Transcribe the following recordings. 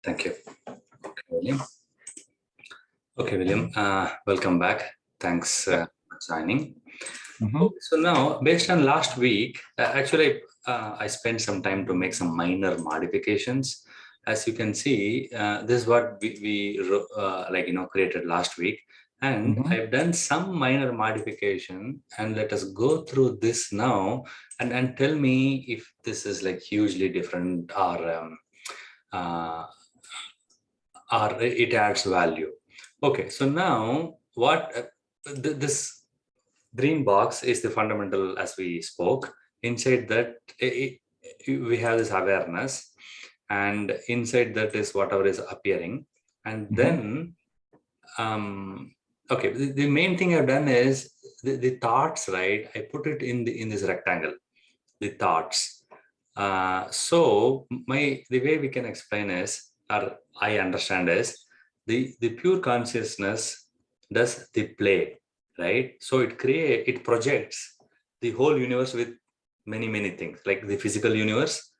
Thank you. Okay, William. Welcome back. Thanks for joining. Okay, so now, based on last week, I spent some time to make some minor modifications. As you can see, this is what we created last week. And I've done some minor modification, and let us go through this now and tell me if this is like hugely different or it adds value. Okay, so now what this green box is the fundamental as we spoke. Inside that, we have this awareness, and inside that is whatever is appearing. And then, okay, the main thing I've done is the thoughts, right? I put it in this rectangle, the thoughts. So the way we can explain is, or I understand is, the pure consciousness does the play, right? So it projects the whole universe with many things, like the physical universe,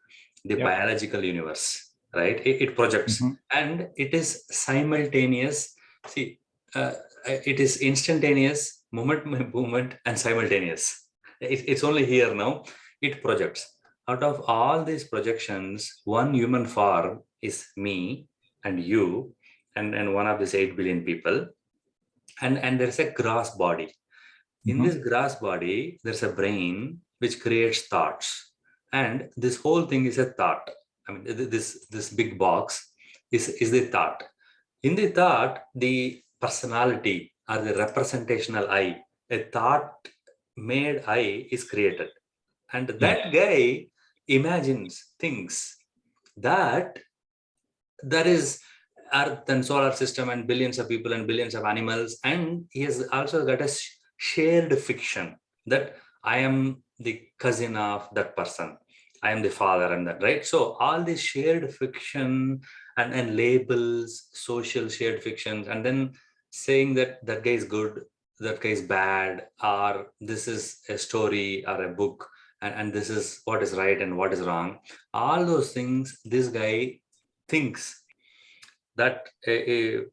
the biological universe, right? It projects, and it is simultaneous. See, it is instantaneous, movement, and simultaneous. It's only here now. It projects. Out of all these projections, one human form is me and you, and one of these 8 billion people. And there's a gross body. In this gross body, there's a brain which creates thoughts. And this whole thing is a thought. I mean, this big box is the thought. In the thought, the personality or the representational I, a thought-made I is created. And that guy imagines things that there is Earth and solar system and billions of people and billions of animals. And he has also got a shared fiction that I am the cousin of that person. I am the father and that, right? So all these shared fiction and labels, social shared fictions, and then saying that that guy is good, that guy is bad, or this is a story or a book, and this is what is right and what is wrong. All those things, this guy thinks that this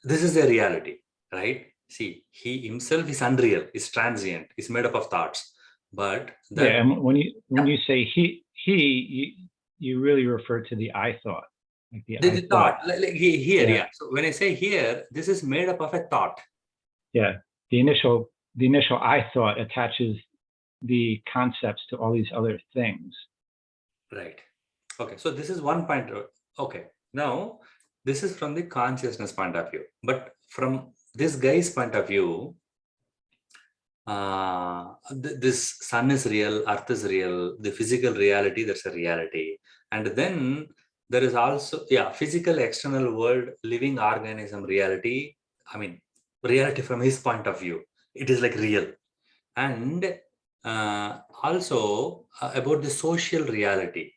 is the reality, right? See, he himself is unreal, is transient, is made up of thoughts. But that, and when you say you really refer to the I thought, like the thought, like here, So when I say here, this is made up of a thought. Yeah, the initial I thought attaches the concepts to all these other things. Right. Okay. So this is one point. Okay. Now, this is from the consciousness point of view. But from this guy's point of view, this sun is real, earth is real, the physical reality, that's a reality. And then there is also, physical external world, living organism reality. I mean, reality from his point of view, it is like real. And also about the social reality.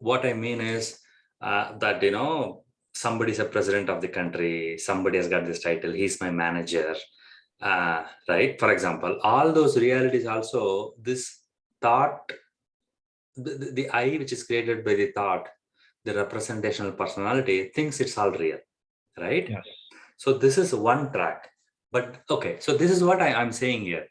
What I mean is that, somebody is a president of the country, somebody has got this title, he's my manager, right? For example, all those realities also, this thought, the I which is created by the thought, the representational personality thinks it's all real, right? Yes. So this is one track. But okay, so this is what I'm saying here.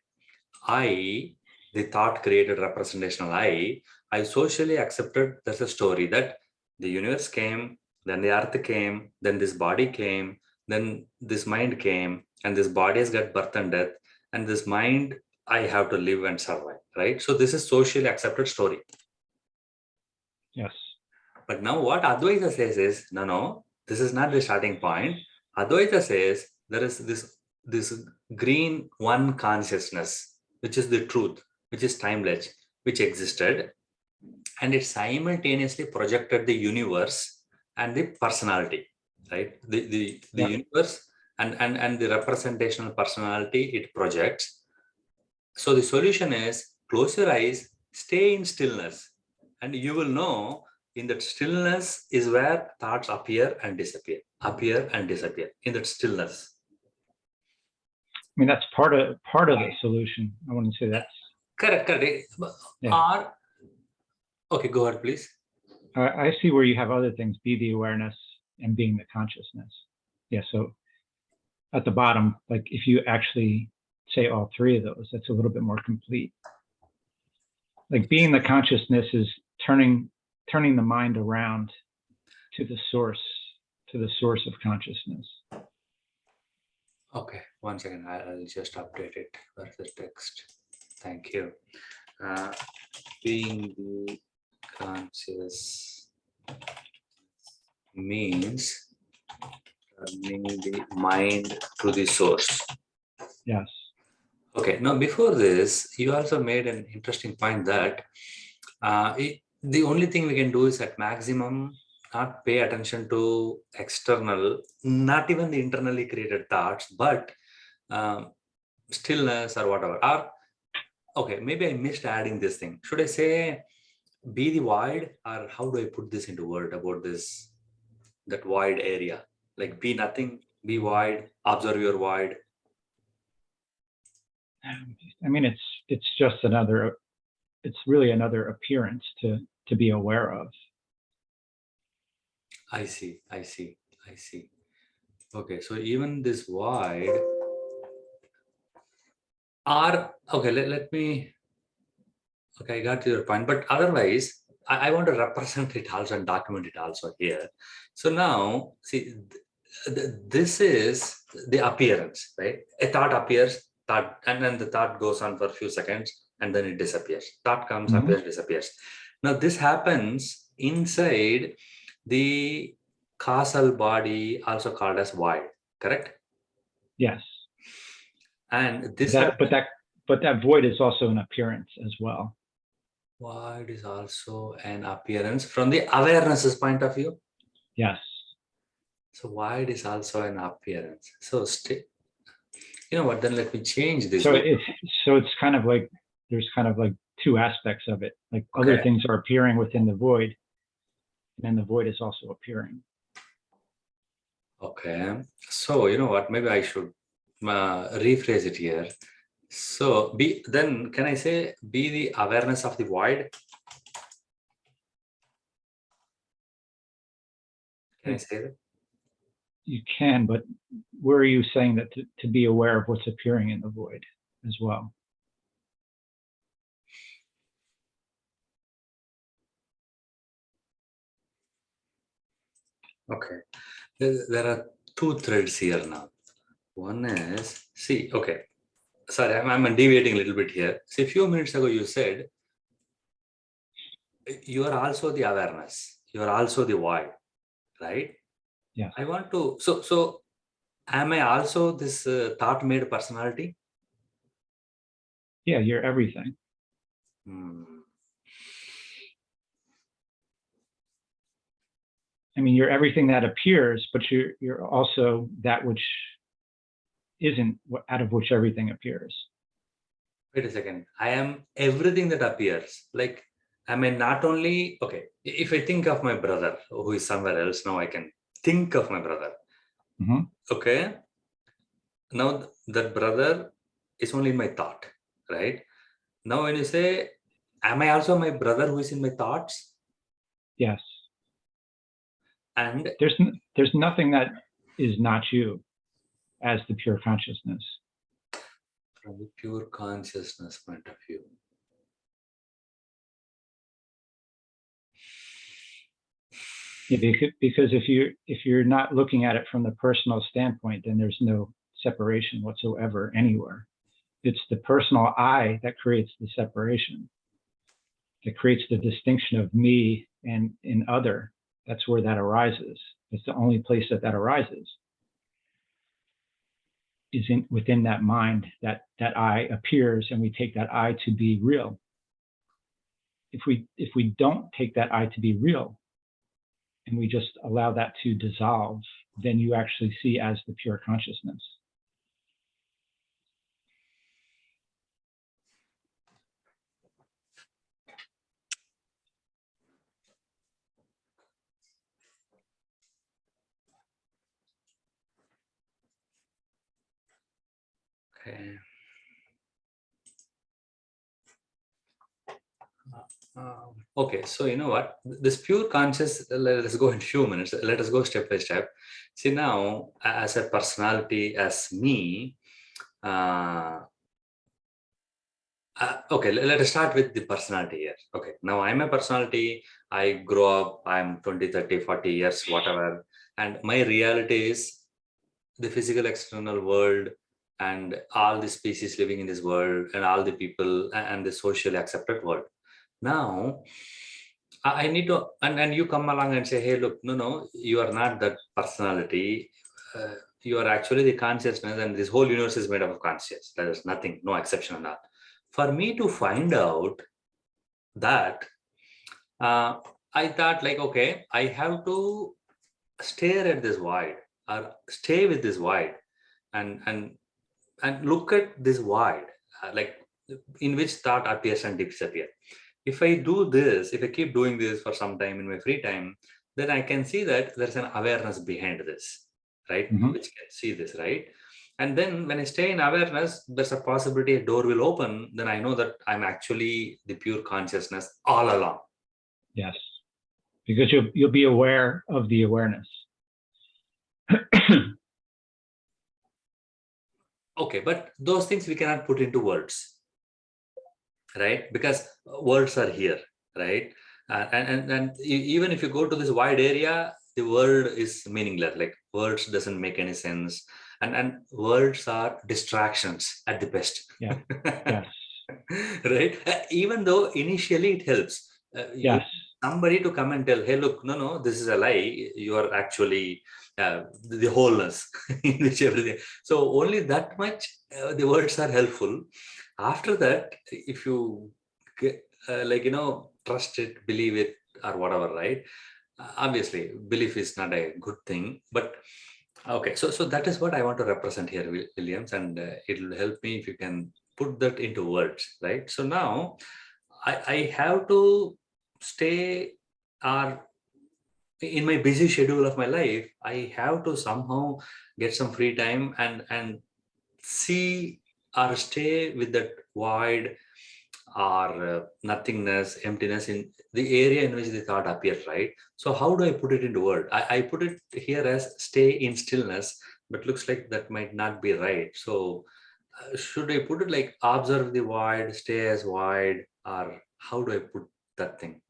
I, the thought created representational I socially accepted there's a story that the universe came, then the earth came, then this body came, then this mind came, and this body has got birth and death, and this mind, I have to live and survive, right? So this is socially accepted story. Yes. But now what Advaita says is, no, this is not the starting point. Advaita says there is this green one consciousness, which is the truth, which is timeless, which existed, and it simultaneously projected the universe and the personality, right? The universe and the representational personality it projects. So the solution is close your eyes, stay in stillness, and you will know in that stillness is where thoughts appear and disappear in that stillness. I mean, that's part of the solution. I wouldn't say that's correct. Yeah. Okay, go ahead, please. I see where you have other things, be the awareness and being the consciousness. Yeah, so at the bottom, like if you actually say all three of those, that's a little bit more complete. Like being the consciousness is turning the mind around to the source of consciousness. Okay, one second. I'll just update it. Where's the text? Thank you. Being the conscious means turning the mind to the source. Yes. Okay, now before this, you also made an interesting point that the only thing we can do is at maximum not pay attention to external, not even the internally created thoughts, but stillness or whatever. Or, okay, maybe I missed adding this thing. Should I say be the void, or how do I put this into word about this, that void area? Like be nothing, be void, observe your void. I mean, it's just another, it's really another appearance to be aware of. I see, I see, I see. Okay, so even this void are, okay, let me, okay, I got your point, but otherwise, I want to represent it also and document it also here. So now, see, this is the appearance, right? A thought appears, thought, and then the thought goes on for a few seconds, and then it disappears. Thought comes, appears, disappears. Now, this happens inside the causal body, also called as void, correct? Yes. And this but that void is also an appearance as well. void is also an appearance from the awareness's point of view. Yes. So void is also an appearance. So you know what? Then let me change this. So it's kind of like there's kind of like two aspects of it. Like Okay. other things are appearing within the void, and then the void is also appearing. Okay. So you know what? Maybe I should rephrase it here. So then can I say be the awareness of the void? Can I say that? You can, but where are you saying that to be aware of what's appearing in the void as well? Okay. There are two threads here now. One is, see, okay. Sorry, I'm deviating a little bit here. See, a few minutes ago you said you are also the awareness. You are also the void, right? Yes. I want to, so am I also this thought-made personality? Yeah, you're everything. I mean, you're everything that appears, but you're also that which isn't, out of which everything appears. Wait a second. I am everything that appears. Like, am I not only, okay, if I think of my brother who is somewhere else, now I can think of my brother. Okay. Now that brother is only in my thought, right? Now when you say, am I also my brother who is in my thoughts? Yes. And there's nothing that is not you as the pure consciousness. From the pure consciousness point of view. Yeah, because if you're not looking at it from the personal standpoint, then there's no separation whatsoever anywhere. It's the personal I that creates the separation, that creates the distinction of me and in other. That's where that arises. It's the only place that arises is within that mind, that I appears, and we take that I to be real. If we don't take that I to be real, and we just allow that to dissolve, then you actually see as the pure consciousness. Okay. Okay, so you know what? This pure conscious, let us go in few minutes. Let us go step by step. See now, as a personality, as me, uh, okay, let us start with the personality here. Okay, now I'm a personality. I grow up, I'm 20, 30, 40 years, whatever. And my reality is the physical external world and all the species living in this world and all the people and the socially accepted world. Now, I need to, and you come along and say, hey, look, no, you are not that personality. You are actually the consciousness, and this whole universe is made up of conscious. There is nothing, no exception on that. For me to find out that, uh, I thought like, okay, I have to stare at this void or stay with this void and look at this void, like in which thought appears and disappears. If I do this, if I keep doing this for some time in my free time, then I can see that there's an awareness behind this, right? Mhm. Which can see this, right? And then when I stay in awareness, there's a possibility a door will open. Then I know that I'm actually the pure consciousness all along. Yes, because you'll be aware of the awareness. Okay, but those things we cannot put into words, right? Because words are here, right? And even if you go to this wide area, the word is meaningless. Like words doesn't make any sense, and words are distractions at the best. Yeah. Yes. Right? Even though initially it helps. You Yes. somebody to come and tell, hey, look, no, this is a lie. You are actually the wholeness in which everything. So only that much the words are helpful. After that, if you get, trust it, believe it, or whatever, right? Obviously, belief is not a good thing, but okay. So that is what I want to represent here, Williams, and it will help me if you can put that into words, right? So now I have to stay or in my busy schedule of my life, I have to somehow get some free time and see or stay with that void or nothingness, emptiness in the area in which the thought appears, right? So how do I put it into word? I put it here as stay in stillness, but looks like that might not be right. So should I put it like observe the void, stay as void, or how do I put that thing?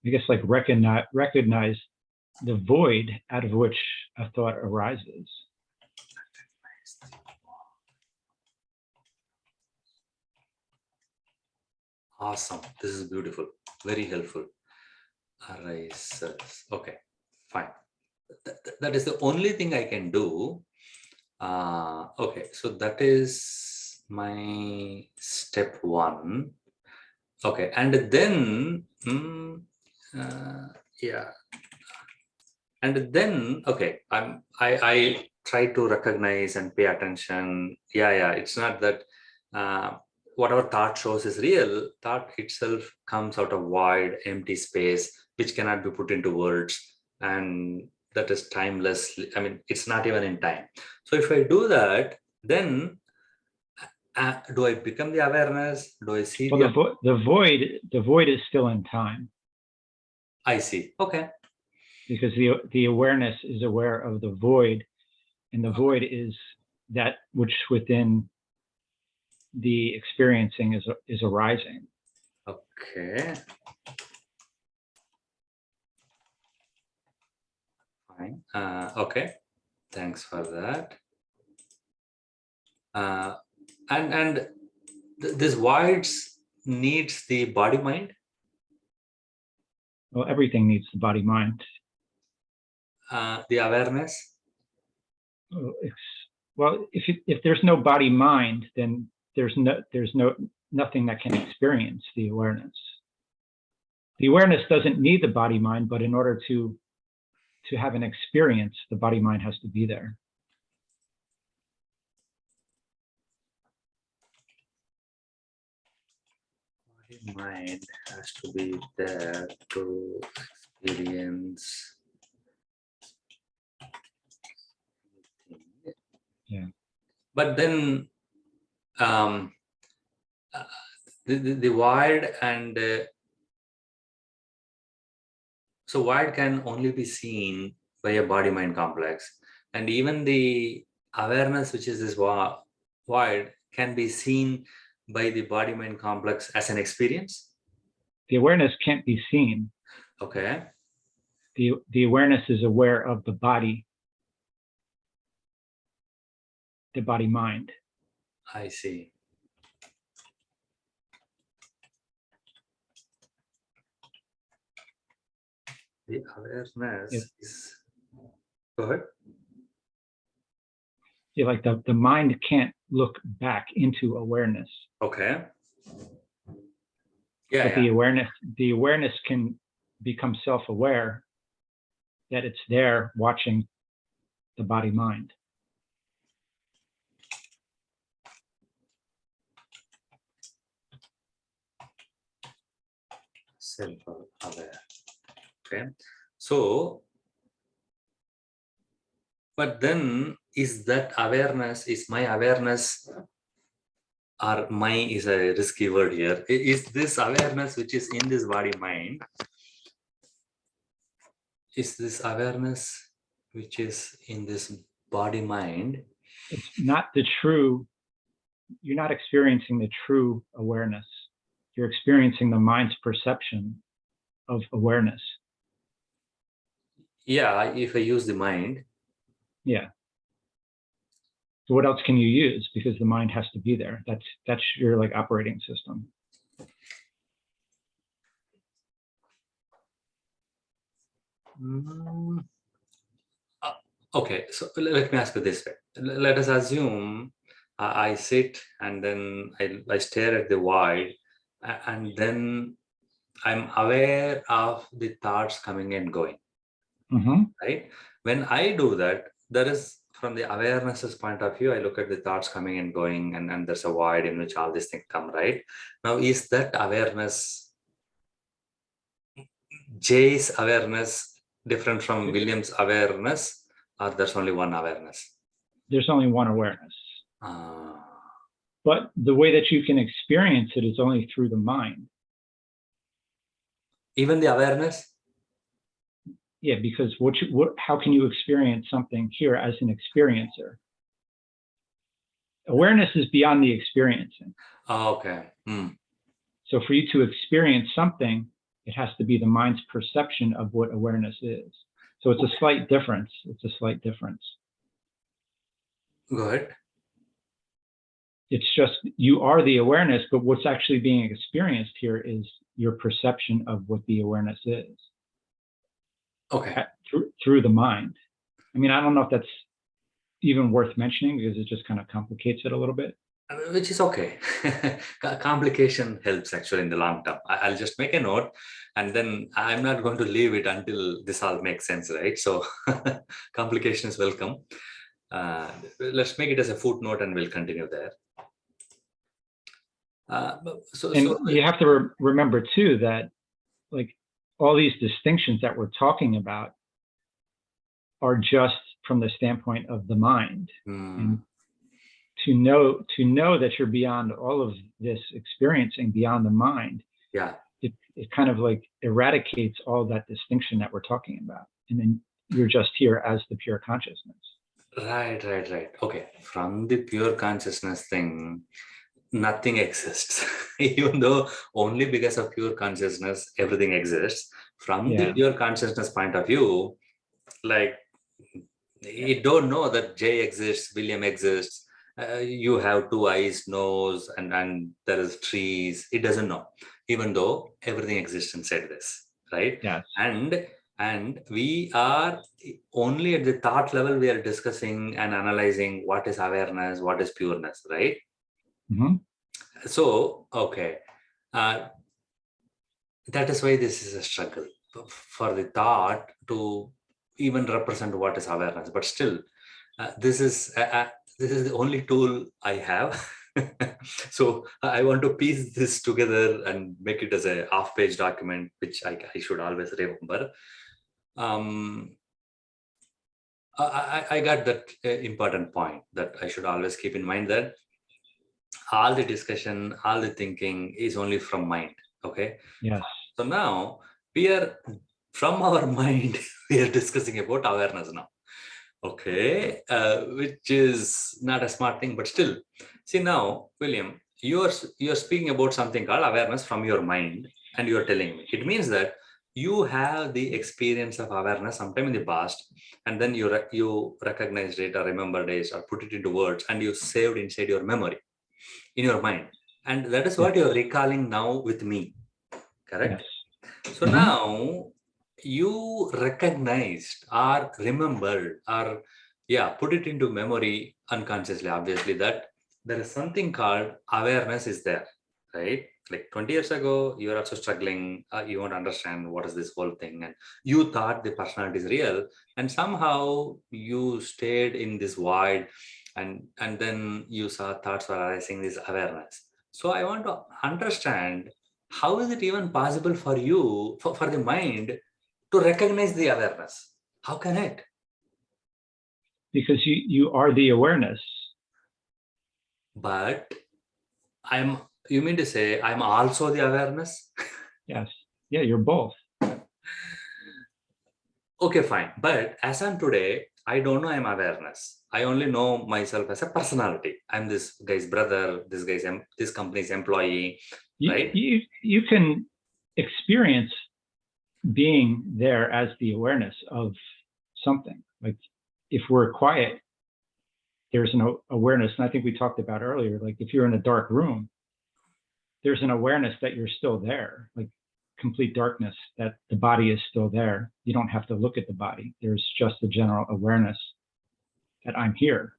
I guess like recognize the void out of which a thought arises. Awesome. This is beautiful. Very helpful. Arises. Okay, fine. That is the only thing I can do. Okay, so that is my step one. Okay, and then, yeah, and then, okay, I try to recognize and pay attention. Yeah, it's not that whatever thought shows is real. Thought itself comes out of void, empty space, which cannot be put into words, and that is timeless. I mean, it's not even in time. So if I do that, then do I become the awareness? Do I see Well, the? the void is still in time I see. Okay. because the awareness is aware of the void, and the void is that which within the experiencing is arising. Okay. Fine. Okay. Thanks for that. And this voids needs the body mind. Well, everything needs the body mind. The awareness. Well, if there's no body mind, then there's nothing that can experience the awareness. The awareness doesn't need the body mind, but in order to have an experience, the body mind has to be there. Body mind has to be there to experience. Yeah. But then the void and so void can only be seen by a body-mind complex, and even the awareness, which is this void, can be seen by the body-mind complex as an experience. The awareness can't be seen. Okay. The awareness is aware of the body mind. I see. The awareness is, go ahead. Yeah, like the mind can't look back into awareness. Okay. Yeah. But the awareness can become self-aware that it's there watching the body mind. Self-aware. Okay. So, but then is that awareness, is my awareness, or my is a risky word here, is this awareness which is in this body mind, is this awareness which is in this body mind? It's not the true, you're not experiencing the true awareness. You're experiencing the mind's perception of awareness. Yeah, if I use the mind. Yeah. So what else can you use? Because the mind has to be there. That's your like operating system. Okay, so let me ask you this way. Let us assume I sit and then I stare at the void, and then I'm aware of the thoughts coming and going. Right? When I do that, there is, from the awareness's point of view, I look at the thoughts coming and going, and there's a void in which all these things come, right? Now, is that awareness, Jay's awareness, different from William's awareness, or there's only one awareness? There's only one awareness. But the way that you can experience it is only through the mind. Even the awareness? Yeah, because how can you experience something here as an experiencer? Awareness is beyond the experiencing. Okay. So for you to experience something, it has to be the mind's perception of what awareness is. So it's a slight difference. It's a slight difference. Go ahead. It's just you are the awareness, but what's actually being experienced here is your perception of what the awareness is. Okay. Through the mind. I mean, I don't know if that's even worth mentioning because it just kind of complicates it a little bit. Which is okay. Complication helps actually in the long term. I'll just make a note, and then I'm not going to leave it until this all makes sense, right? So complication is welcome. Let's make it as a footnote and we'll continue there. So you have to remember too that like all these distinctions that we're talking about are just from the standpoint of the mind. And to know that you're beyond all of this experiencing beyond the mind, it kind of like eradicates all that distinction that we're talking about. And then you're just here as the pure consciousness. Right. Okay. From the pure consciousness thing, nothing exists. Even though only because of pure consciousness, everything exists. From the pure consciousness point of view, like you don't know that Jay exists, William exists. You have two eyes, nose, and there is trees. It doesn't know, even though everything exists inside this, right? Yes. And we are only at the thought level. We are discussing and analyzing what is awareness, what is pureness, right? So okay, that is why this is a struggle for the thought to even represent what is awareness. But still, this is the only tool I have. So I want to piece this together and make it as a half-page document, which I should always remember. I got that important point that I should always keep in mind, that all the discussion, all the thinking is only from mind. Okay. Yes. So now we are from our mind, we are discussing about awareness now. Okay, which is not a smart thing, but still. See now, William, you're speaking about something called awareness from your mind, and you're telling me it means that you have the experience of awareness sometime in the past, and then you recognized it or remembered it or put it into words, and you saved inside your memory, in your mind, and that is Yes. what you're recalling now with me. Yes. Correct? So Mhm. now you recognized or remembered or yeah, put it into memory unconsciously, obviously, that there is something called awareness is there, right? Like 20 years ago, you were also struggling, you want to understand what is this whole thing, and you thought the personality is real, and somehow you stayed in this void, and then you saw thoughts were arising, this awareness. So I want to understand, how is it even possible for you, for the mind to recognize the awareness? How can it? Because you are the awareness. But I'm, you mean to say I'm also the awareness? Yes. Yeah, you're both. Okay, fine. But as I'm today, I don't know I'm awareness. I only know myself as a personality. I'm this guy's brother, this guy's this company's employee, right? You can experience being there as the awareness of something. Like if we're quiet, there's an awareness. And I think we talked about earlier, like if you're in a dark room, there's an awareness that you're still there, like complete darkness, that the body is still there. You don't have to look at the body. There's just a general awareness that I'm here.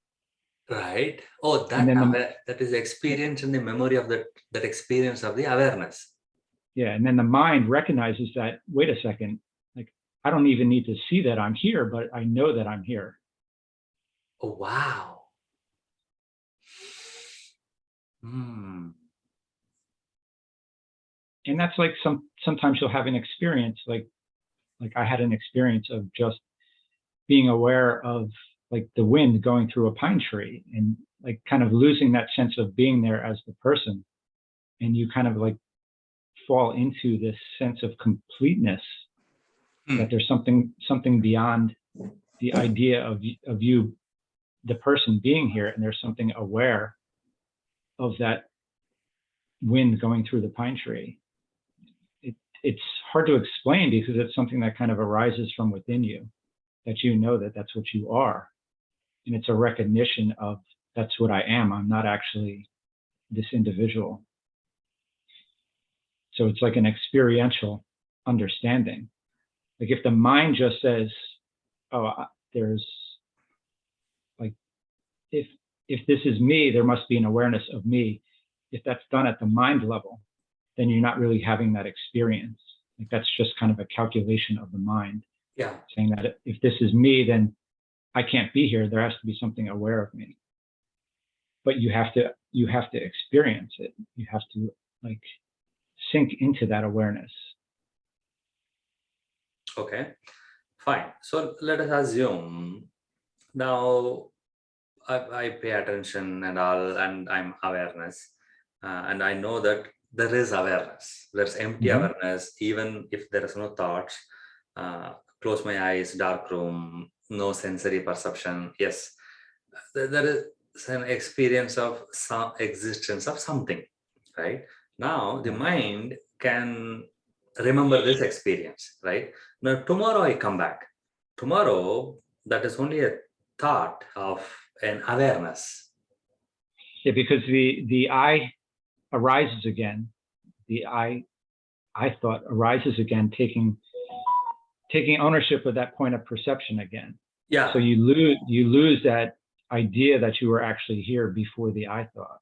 Right. Oh, And then that is experience in the memory of that experience of the awareness. and then the mind recognizes that, wait a second, like I don't even need to see that I'm here, but I know that I'm here. Oh, wow. Hmm. And that's like sometimes you'll have an experience like I had an experience of just being aware of like the wind going through a pine tree and like kind of losing that sense of being there as the person, and you kind of like fall into this sense of completeness, that there's something beyond the idea of you, the person, being here, and there's something aware of that wind going through the pine tree. It's hard to explain because it's something that kind of arises from within you, that you know that that's what you are, and it's a recognition of that's what I am. I'm not actually this individual. So it's like an experiential understanding. Like if the mind just says, "Oh, there's like if this is me, there must be an awareness of me." If that's done at the mind level, then you're not really having that experience. Like that's just kind of a calculation of the mind, Yeah. saying that if this is me, then I can't be here. There has to be something aware of me. But you have to experience it. You have to like sink into that awareness. Okay. Fine. So let us assume now I pay attention and all, and I'm awareness, and I know that there is awareness. There's empty Mm-hmm. awareness, even if there is no thoughts. Close my eyes, dark room, no sensory perception. Yes, there is an experience of some existence of something, right? Now the Yeah. mind can remember this experience, right? Now tomorrow I come back. Tomorrow, that is only a thought of an awareness. Yeah, because the I arises again. The I thought arises again, taking ownership of that point of perception again. So Yeah, you lose that idea that you were actually here before the I thought.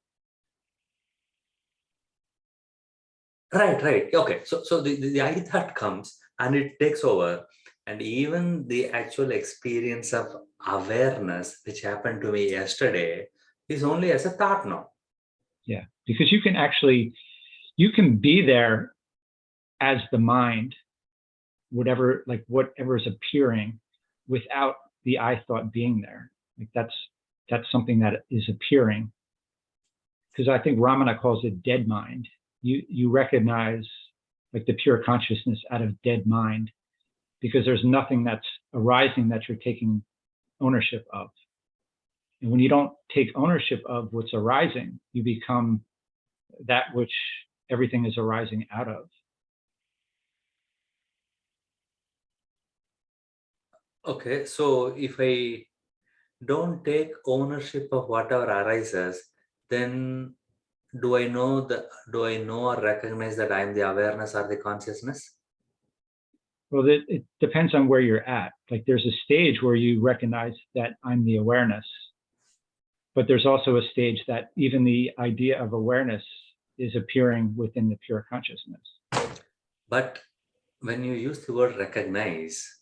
right, right. Okay, so the I thought comes and it takes over, and even the actual experience of awareness, which happened to me yesterday, is only as a thought now. Yeah, because you can be there as the mind, whatever is appearing, without the I thought being there. Like that's something that is appearing, because I think Ramana calls it dead mind. You recognize like the pure consciousness out of dead mind, because there's nothing that's arising that you're taking ownership of. And when you don't take ownership of what's arising, you become that which everything is arising out of. Okay, so if I don't take ownership of whatever arises, then do I know or recognize that I am the awareness or the consciousness? Well, it depends on where you're at. Like there's a stage where you recognize that I'm the awareness, but there's also a stage that even the idea of awareness is appearing within the pure consciousness. But when you use the word recognize,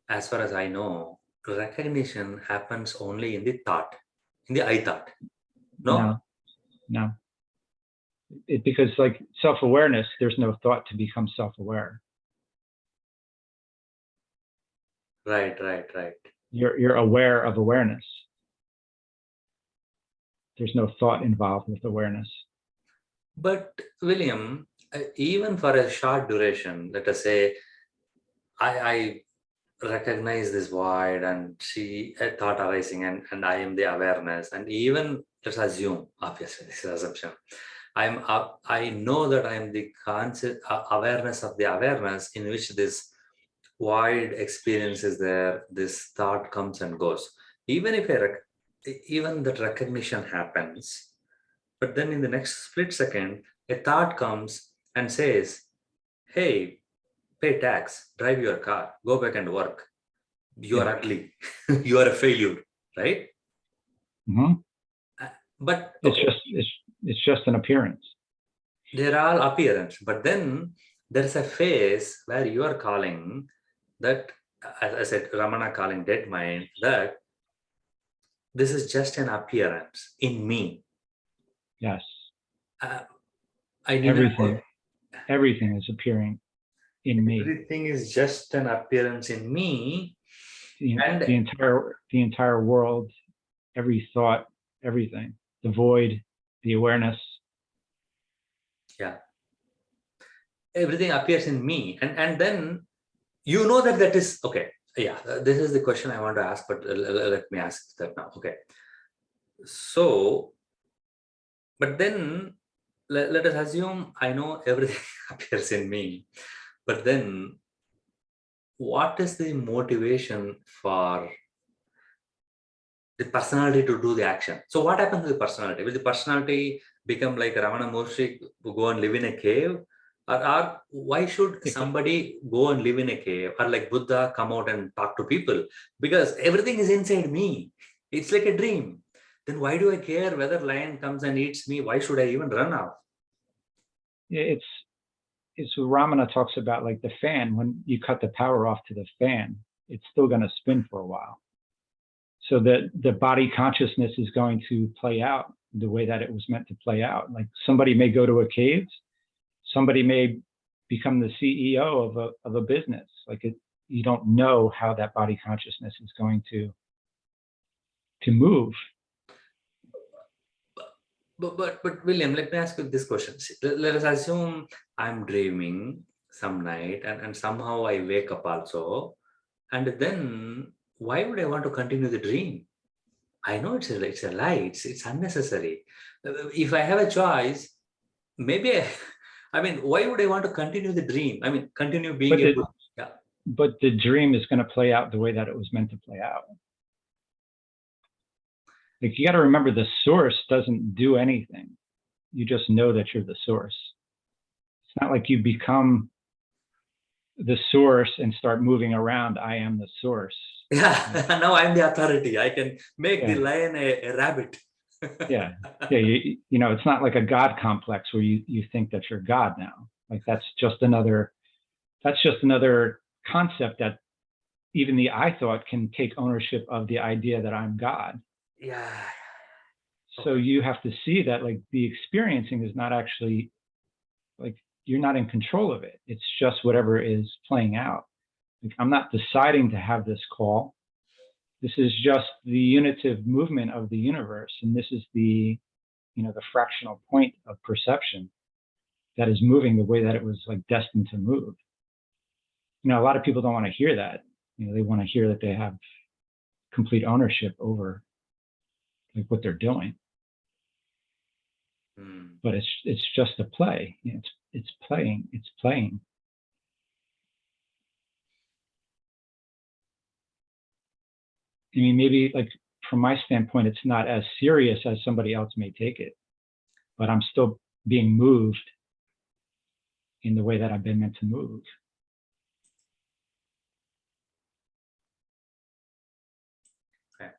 as far as I know, recognition happens only in the thought, in the I thought. No? No. Because like self-awareness, there's no thought to become self-aware. Right. You're aware of awareness. There's no thought involved with awareness. But William, even for a short duration, let us say I recognize this void and see a thought arising, and I am the awareness, and even let's assume, obviously this is assumption, I know that I am the conscious awareness of the awareness in which this void experience is there, this thought comes and goes. Even if even that recognition happens, but then in the next split second, a thought comes and says, hey, pay tax, drive your car, go back and work. You are ugly. You are a failure, right? Mm-hmm. But okay, it's just an appearance. they're all appearance, but then there's a phase where you are calling that, as I said, Ramana calling dead mind, that this is just an appearance in me. Yes. I need everything is appearing in me. Everything is just an appearance in me. And the entire world, every thought, everything, the void, the awareness. Yeah. Everything appears in me. And then you know that is okay. Yeah, this is the question I want to ask, but let me ask that now. Okay. So, but then let us assume I know everything appears in me, but then what is the motivation for the personality to do the action? So what happens to the personality? Will the personality become like Ramana Murshi, go and live in a cave? Or why should somebody go and live in a cave? Or like Buddha come out and talk to people? Because everything is inside me. It's like a dream. Then why do I care whether lion comes and eats me? Why should I even run off? It's what Ramana talks about, like the fan. When you cut the power off to the fan, it's still going to spin for a while. So that the body consciousness is going to play out the way that it was meant to play out. Like somebody may go to a cave, somebody may become the CEO of a business. Like you don't know how that body consciousness is going to move. But William, let me ask you this question. Let us assume I'm dreaming some night and somehow I wake up also. And then why would I want to continue the dream? I know it's a lie. It's unnecessary. If I have a choice, maybe I mean, why would I want to continue the dream? I mean, continue being a good. Yeah. But the dream is going to play out the way that it was meant to play out. Like you got to remember, the source doesn't do anything. You just know that you're the source. It's not like you become the source and start moving around. I am the source. Yeah, now I'm the authority. I can make the lion a rabbit. Yeah. You know, it's not like a God complex where you think that you're God now. Like that's just another concept that even the I thought can take ownership of the idea that I'm God. Yeah. So you have to see that like the experiencing is not actually like you're not in control of it. It's just whatever is playing out. Like I'm not deciding to have this call. This is just the unitive movement of the universe. And this is the the fractional point of perception that is moving the way that it was like destined to move. A lot of people don't want to hear that. They want to hear that they have complete ownership over like what they're doing. But it's just a play. It's playing. It's playing. I mean, maybe like from my standpoint, it's not as serious as somebody else may take it, but I'm still being moved in the way that I've been meant to move. Okay.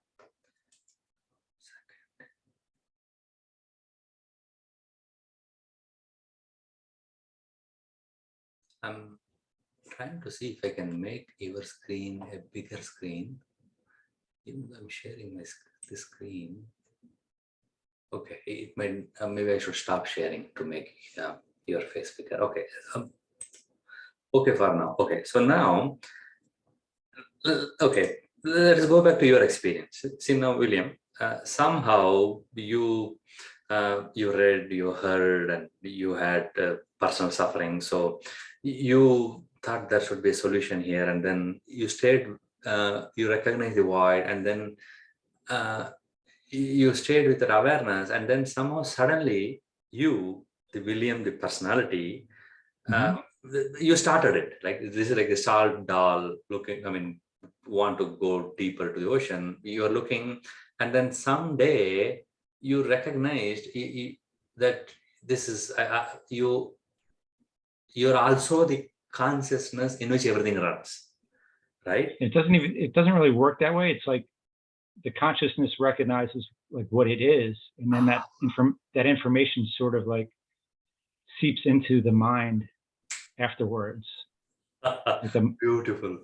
I'm trying to see if I can make your screen a bigger screen. I'm sharing the screen. Okay, it might maybe I should stop sharing to make your face bigger. Okay, okay for now. Okay, so now, okay, let's go back to your experience. See now, William, somehow you read, you heard, and you had personal suffering. So you thought there should be a solution here, and then you stayed. You recognized the void, and then you stayed with that awareness, and then somehow suddenly you, the William, the personality, you started it. Like this is like the salt doll looking. I mean, want to go deeper to the ocean. You are looking, and then someday you recognized that this is you. You're also the consciousness in which everything runs, right? It doesn't really work that way. It's like the consciousness recognizes like what it is, and then that information sort of like seeps into the mind afterwards. Beautiful.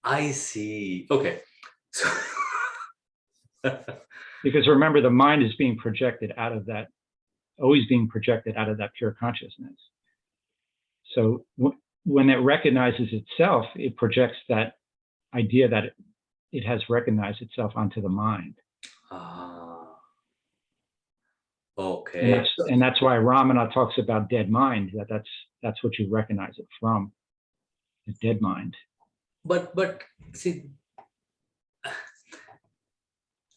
I see. Okay. So because remember, the mind is being projected out of that, always being projected out of that pure consciousness. So when it recognizes itself, it projects that idea that it has recognized itself onto the mind. Okay. And that's why Ramana talks about dead mind, that's what you recognize it from, the dead mind. But see,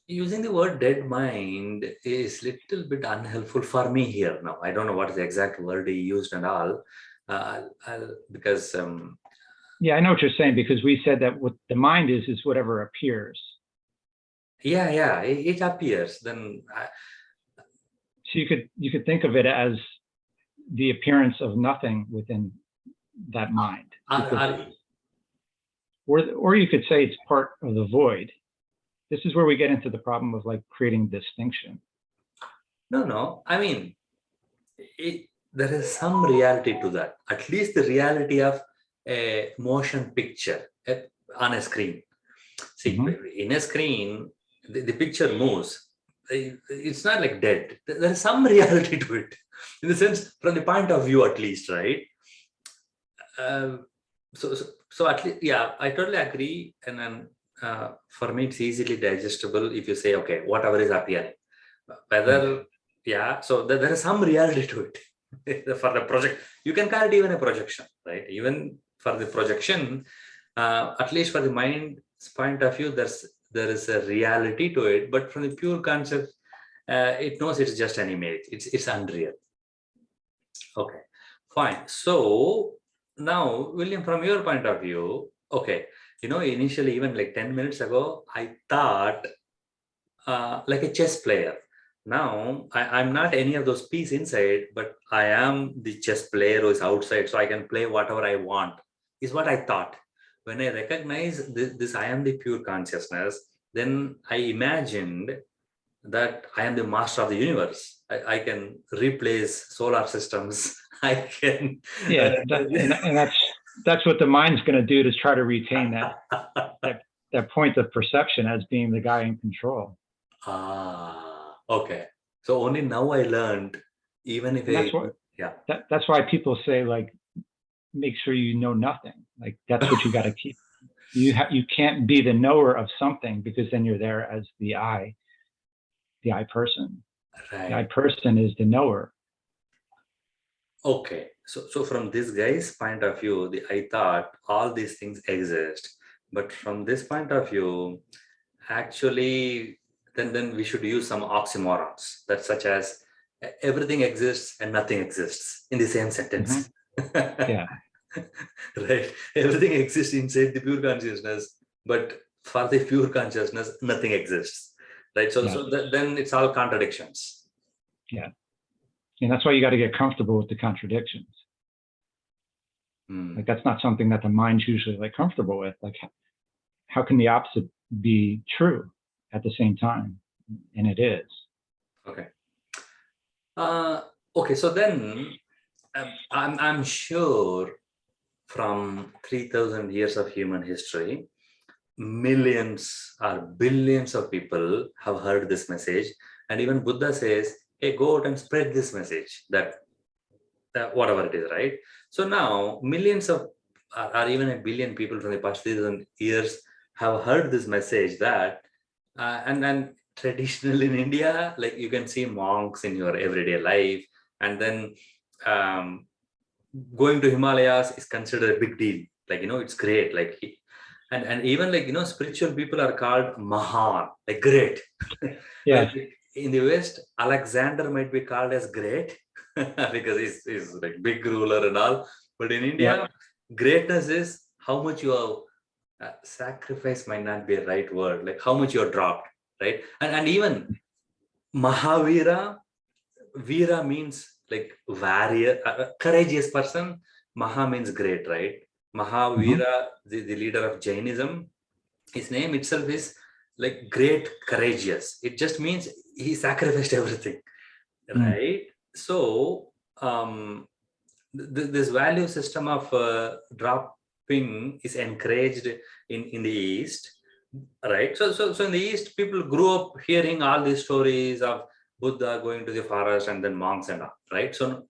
using the word dead mind is little bit unhelpful for me here now. I don't know what is the exact word he used and all, because yeah, I know what you're saying, because we said that what the mind is whatever appears. Yeah, it appears. Then so you could think of it as the appearance of nothing within that mind, or you could say it's part of the void. This is where we get into the problem of like creating distinction. No. I mean, there is some reality to that. At least the reality of a motion picture on a screen. See, in a screen, the picture moves. It's not like dead. There is some reality to it, in the sense, from the point of view, at least, right? So at least, yeah, I totally agree. And then for me, it's easily digestible if you say, okay, whatever is appearing, whether, yeah. So there is some reality to it. For the project, you can call it even a projection, right? Even for the projection, at least for the mind's point of view, there is a reality to it. But from the pure concept, it knows it's just an image. It's unreal. Okay, fine. So now, William, from your point of view, okay, initially, even like 10 minutes ago, I thought like a chess player. Now, I'm not any of those pieces inside, but I am the chess player who is outside, so I can play whatever I want, is what I thought. When I recognize this I am the pure consciousness, then I imagined that I am the master of the universe. I can replace solar systems. I can. Yeah, and that's what the mind's going to do, to try to retain that point of perception as being the guy in control. Okay. So only now I learned, even if that's why people say, like, make sure you know nothing. Like, that's what you got to keep. You can't be the knower of something, because then you're there as the I person. The I Right. person is the knower. Okay. So from this guy's point of view, I thought all these things exist. But from this point of view, actually, then we should use some oxymorons that such as everything exists and nothing exists in the same Mhm. sentence. Yeah, Right? Everything exists inside the pure consciousness, but for the pure consciousness, nothing exists. Right? So, yeah, then it's all contradictions. yeah. And that's why you got to get comfortable with the contradictions. Hmm. Like that's not something that the mind's usually like comfortable with. Like how can the opposite be true at the same time? And it is. Okay. Uh, okay. So then, I'm sure from 3,000 years of human history, millions or billions of people have heard this message, and even Buddha says, hey, go out and spread this message, that whatever it is, right? So now millions of, or even a billion people from the past 3,000 years have heard this message that, and traditionally in India, like you can see monks in your everyday life, and then um, going to Himalayas is considered a big deal. Like, it's great. Like, and even like, spiritual people are called Mahan, like great. Yeah. Like in the West, Alexander might be called as great because he's like big ruler and all. But in Yep. India, greatness is how much you have sacrifice might not be a right word, like how much you're dropped, right? And even Mahavira, Veera means like warrior, courageous person. Maha means great, right? Mm-hmm. Mahavira, the leader of Jainism, his name itself is like great, courageous. It just means he sacrificed everything, Mm. right? So, this value system of dropping is encouraged in the East, right? So in the East, people grew up hearing all these stories of Buddha going to the forest and then monks and all, right? So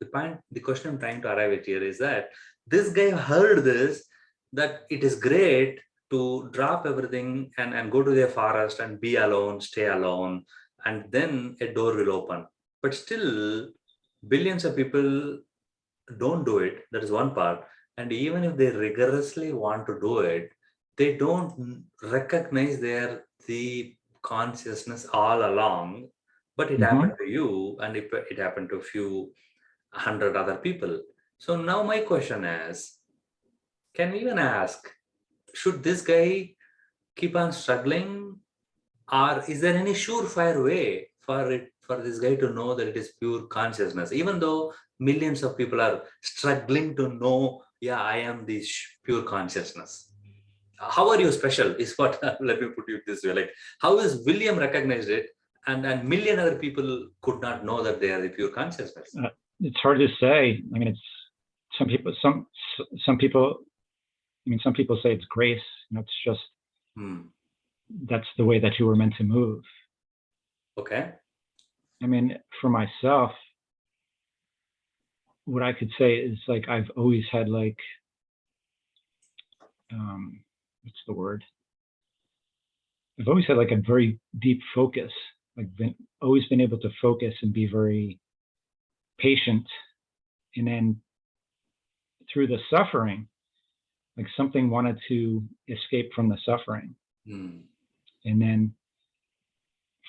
the question I'm trying to arrive at here is that this guy heard this, that it is great to drop everything and go to the forest and be alone, stay alone, and then a door will open. But still, billions of people don't do it. That is one part. And even if they rigorously want to do it, they don't recognize their the consciousness all along. But it Mm-hmm. happened to you, and it happened to a few hundred other people. So now my question is, can we even ask, should this guy keep on struggling, or is there any surefire way for this guy to know that it is pure consciousness, even though millions of people are struggling to know, yeah, I am this pure consciousness? How are you special? Is what let me put it this way. Like, how is William recognized it, and million other people could not know that they are the pure consciousness? It's hard to say. I mean, it's some people. Some people. I mean, some people say it's grace. It's just Hmm. that's the way that you were meant to move. Okay. I mean, for myself, what I could say is like I've always had like what's the word? I've always had like a very deep focus. Like always been able to focus and be very patient. And then through the suffering, like something wanted to escape from the suffering. Hmm. And then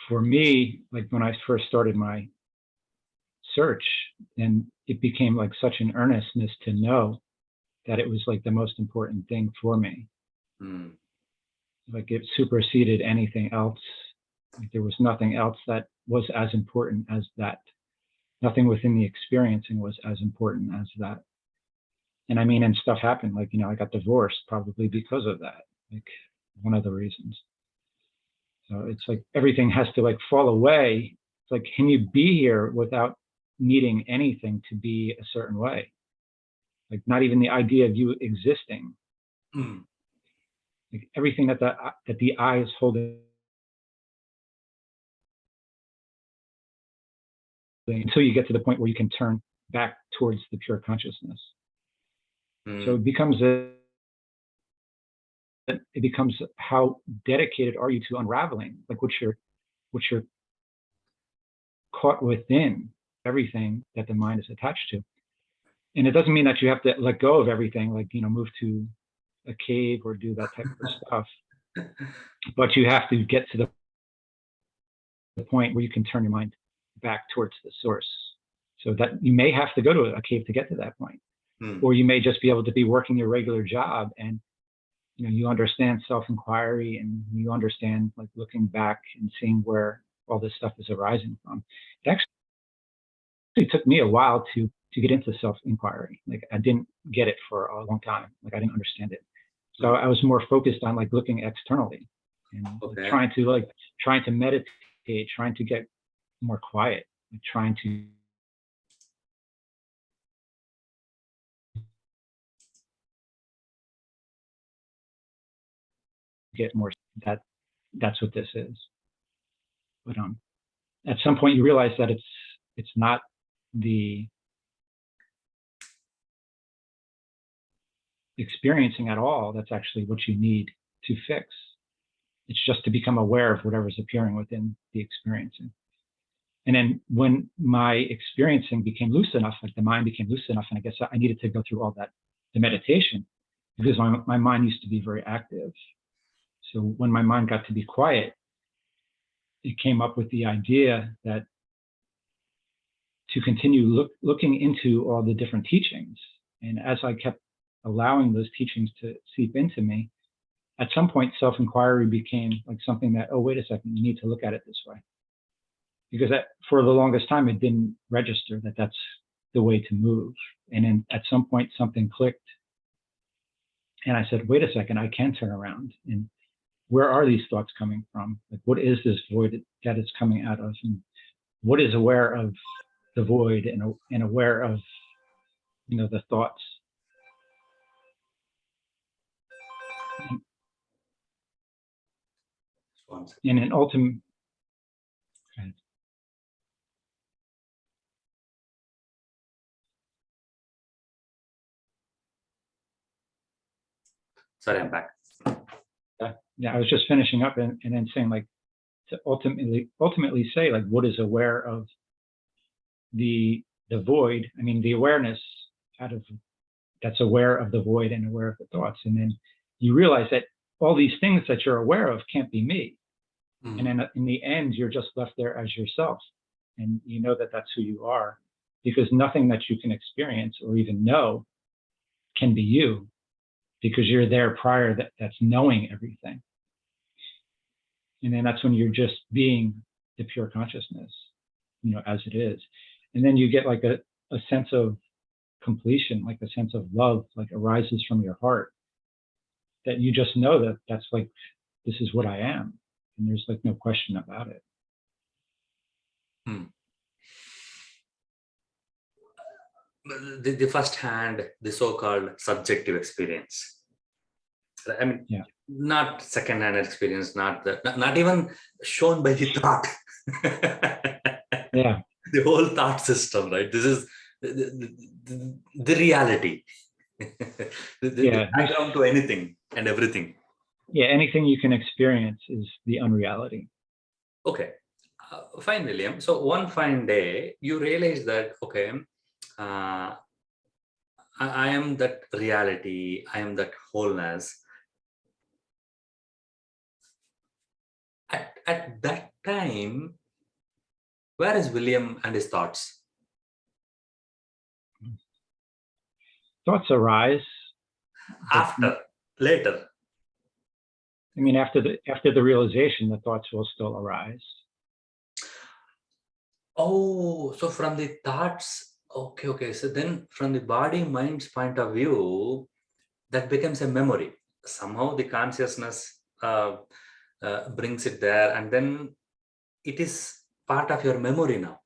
for me, like when I first started my search, then it became like such an earnestness to know that it was like the most important thing for me. Hmm. Like it superseded anything else. Like there was nothing else that was as important as that. Nothing within the experiencing was as important as that. And I mean, and stuff happened. Like, I got divorced probably because of that. Like one of the reasons. So it's like everything has to like fall away. It's like, can you be here without needing anything to be a certain way? Like not even the idea of you existing. Hmm. Like everything that the eye is holding until you get to the point where you can turn back towards the pure consciousness. So Hmm. it becomes how dedicated are you to unraveling? Like what's your caught within everything that the mind is attached to. And it doesn't mean that you have to let go of everything, like, move to a cave or do that type of stuff. But you have to get to the point where you can turn your mind back towards the source. So that you may have to go to a cave to get to that point. Or you may just be able to be working your regular job and you understand self-inquiry, and you understand, like, looking back and seeing where all this stuff is arising from. It actually took me a while to get into self-inquiry. Like, I didn't get it for a long time. Like, I didn't understand it. So I was more focused on, like, looking externally and trying to meditate, trying to get more quiet, like, trying to get more. That's what this is. But at some point you realize that it's not the experiencing at all that's actually what you need to fix. It's just to become aware of whatever's appearing within the experiencing. And then when my experiencing became loose enough, like the mind became loose enough, and I guess I needed to go through all that, the meditation, because my mind used to be very active. So when my mind got to be quiet, it came up with the idea that to continue looking into all the different teachings. And as I kept allowing those teachings to seep into me, at some point, self-inquiry became like something that, oh, wait a second, you need to look at it this way. Because for the longest time, it didn't register that that's the way to move. And then at some point, something clicked. And I said, wait a second, I can turn around. And where are these thoughts coming from? Like, what is this void that it's coming out of? And what is aware of the void and aware of, the thoughts? And an ultimate. Sorry, I'm back. Yeah, I was just finishing up and then saying, like, to ultimately say, like, what is aware of the void? I mean, the awareness that's aware of the void and aware of the thoughts. And then you realize that all these things that you're aware of can't be me. And then in the end, you're just left there as yourself. And you know that that's who you are, because nothing that you can experience or even know can be you, because you're there prior that's knowing everything. And then that's when you're just being the pure consciousness, as it is. And then you get like a sense of completion, like a sense of love, like arises from your heart, that you just know that that's like, this is what I am. And there's like no question about it. The first hand, the so-called subjective experience. I mean, not second-hand experience, not even shown by the thought. Yeah. The whole thought system, right? This is the reality. The background to anything and everything. Yeah, anything you can experience is the unreality. Okay, fine, William. So one fine day, you realize that, okay, I am that reality, I am that wholeness. At that time, where is William and his thoughts? Thoughts arise. Later. I mean, after the realization, the thoughts will still arise. Oh, so from the thoughts, okay. So then from the body mind's point of view, that becomes a memory. Somehow the consciousness brings it there, and then it is part of your memory now.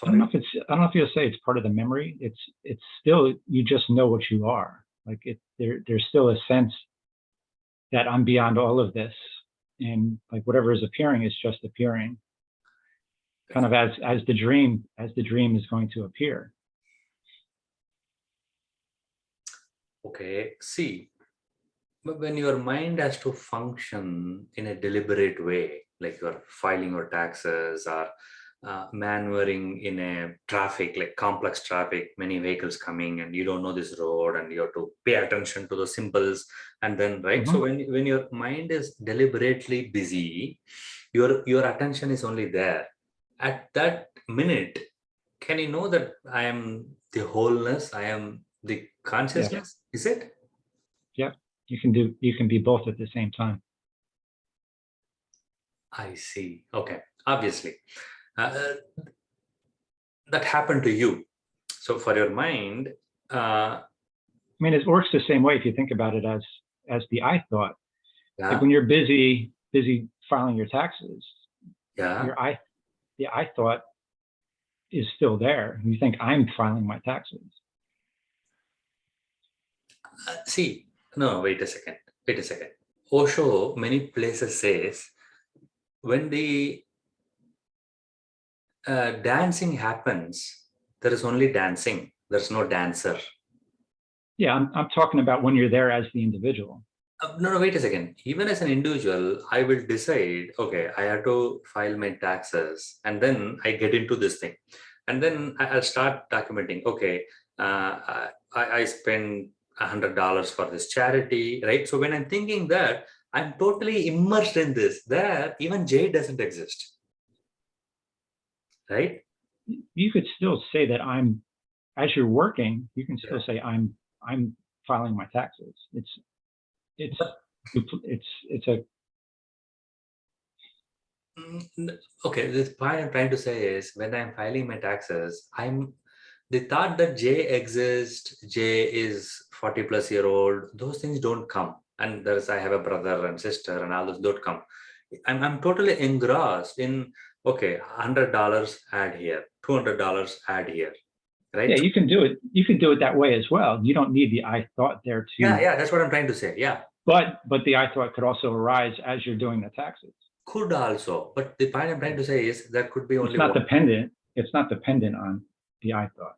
I don't know if you'll say it's part of the memory. It's still, you just know what you are. Like there's still a sense that I'm beyond all of this, and like whatever is appearing is just appearing, kind of as the dream is going to appear. Okay, see, but when your mind has to function in a deliberate way, like you're filing your taxes or maneuvering in a traffic, like complex traffic, many vehicles coming, and you don't know this road, and you have to pay attention to the symbols, and then right. So Mhm. when your mind is deliberately busy, your attention is only there. At that minute, can you know that I am the wholeness? I am the Yes. consciousness. Is it? Yeah. You can be both at the same time. I see. Okay. Obviously, uh, that happened to you. So for your mind, uh, I mean, it works the same way if you think about it as the I thought. Like yeah, when you're busy filing your taxes, yeah. the I thought is still there. You think I'm filing my taxes. See, no, wait a second. Wait a second. Osho, many places says when the dancing happens, there is only dancing. There's no dancer. Yeah, I'm talking about when you're there as the individual. No, no, wait a second. Even as an individual, I will decide, okay, I have to file my taxes, and then I get into this thing. And then I'll start documenting, okay, I spend $100 for this charity, right? So when I'm thinking that, I'm totally immersed in this, there, even J doesn't exist, right? You could still say that I'm as you're working. You can Yeah. still say I'm filing my taxes. It's But it's a okay, the point I'm trying to say is when I'm filing my taxes, the thought that J exists, J is 40 plus year old, those things don't come. And there's I have a brother and sister and all those don't come. I'm totally engrossed in okay, $100 add here, $200 add here, yeah. right? You can do it. You can do it that way as well. You don't need the I thought there Yeah, to. yeah, that's what I'm trying to say. Yeah, But the I thought could also arise as you're doing the taxes. could also. But the point I'm trying to say is there could be It's only not one. dependent. It's not dependent on the I thought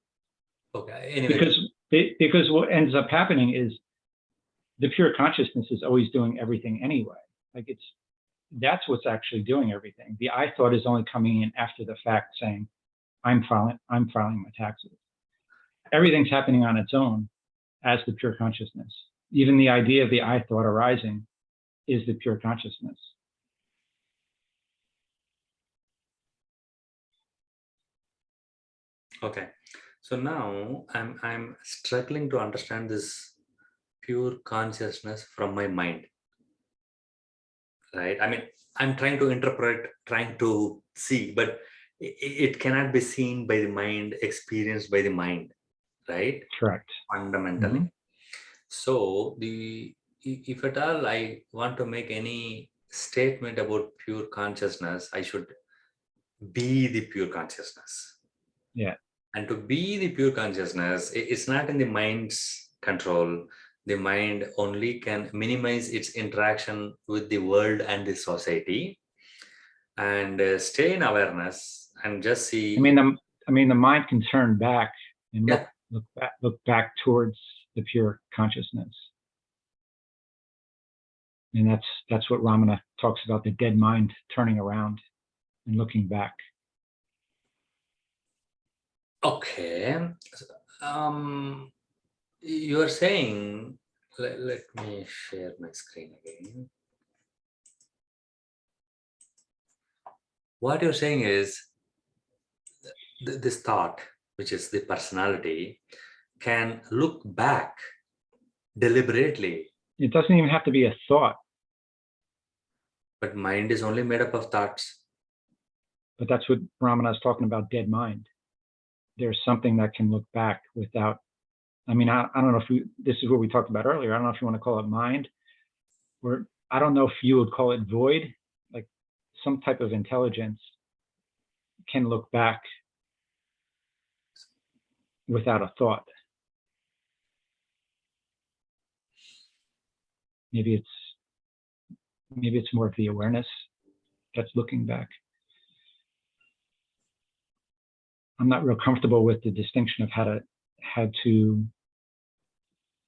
Okay, anyway, because because what ends up happening is the pure consciousness is always doing everything anyway. Like that's what's actually doing everything. The I thought is only coming in after the fact, saying I'm filing my taxes. Everything's happening on its own as the pure consciousness. Even the idea of the I thought arising is the pure consciousness. okay. So now I'm struggling to understand this pure consciousness from my mind, right? I mean, I'm trying to interpret, trying to see, but it cannot be seen by the mind, experienced by the mind, right? Correct. Fundamentally. Mm-hmm. So if at all I want to make any statement about pure consciousness, I should be the pure consciousness. Yeah. And to be the pure consciousness, it's not in the mind's control. The mind only can minimize its interaction with the world and the society and stay in awareness and just I mean, see. the mind can turn back and Yeah, look back towards the pure consciousness, and that's what Ramana talks about: the dead mind turning around and looking back. okay. Um, you are saying, let me share my screen again. What you're saying is this thought, which is the personality, can look back deliberately. It doesn't even have to be a thought, But mind is only made up of thoughts. but that's what Ramana is talking about: dead mind. There's something that can look back without. I mean, I don't know if this is what we talked about earlier. I don't know if you want to call it mind, or I don't know if you would call it void, like some type of intelligence can look back without a thought. Maybe it's more of the awareness that's looking back. I'm not real comfortable with the distinction of how to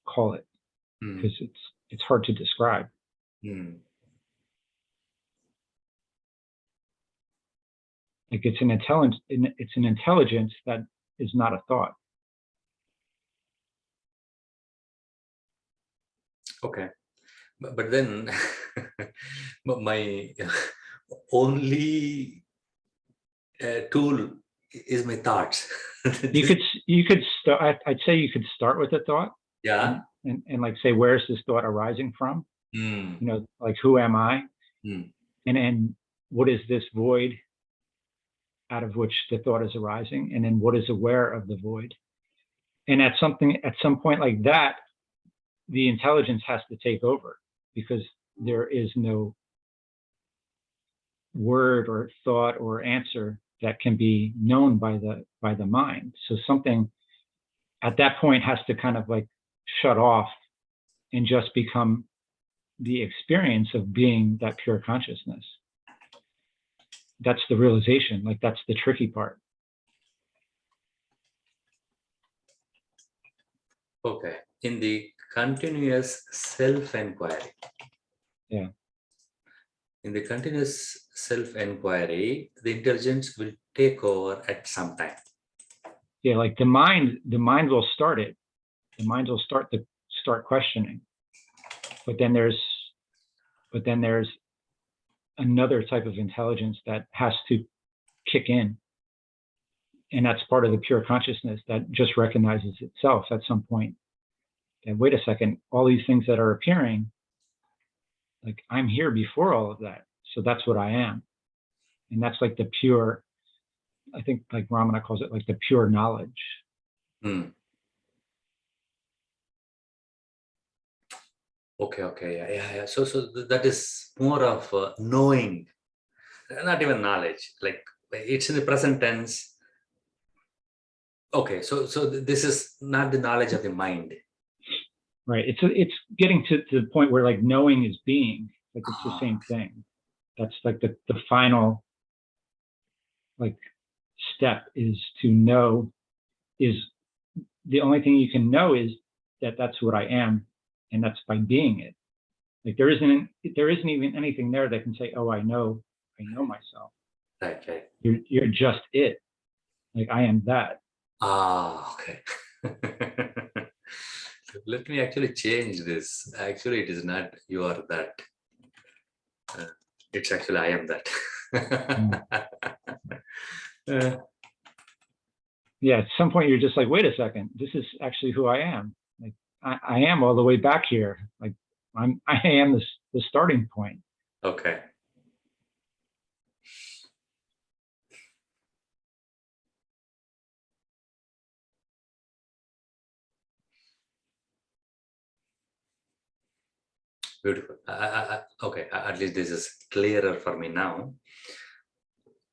call it Mm. because it's hard to describe. Mm. Like it's an intelligence that is not a thought. Okay. But then but my only tool is my thoughts. You could start. I'd say you could start with a thought, Yeah. and like say, where's this thought arising from? Mm. You know, like who am I? Mm. And then what is this void out of which the thought is arising? And then what is aware of the void? And at some point like that, the intelligence has to take over, because there is no word or thought or answer that can be known by the mind. So something at that point has to kind of like shut off and just become the experience of being that pure consciousness. That's the realization. Like that's the tricky part. Okay. In the continuous self-inquiry. Yeah. In the continuous self-inquiry, the intelligence will take over at some time. Yeah, like the mind will start it. The mind will start questioning. But then there's another type of intelligence that has to kick in. And that's part of the pure consciousness that just recognizes itself at some point. And wait a second, all these things that are appearing, like I'm here before all of that. So that's what I am. And that's like the pure, I think like Ramana calls it like the pure knowledge. Hmm. Okay, yeah. So that is more of knowing, not even knowledge. Like it's in the present tense. Okay, so this is not the knowledge of the mind. Right. It's getting to the point where like knowing is being, like it's the same thing. That's like the final like step is to know, is the only thing you can know is that that's what I am, and that's by being it. Like there isn't even anything there that can say, oh, I know myself. Right. You're just it. Like I am that. Okay. Let me actually change this. Actually, it is not you are that. Uh, it's actually I am that. Mm. Yeah, at some point you're just like, wait a second, this is actually who I am. Like I am all the way back here. Like I am the starting point. Okay. Beautiful. Okay, at least this is clearer for me now.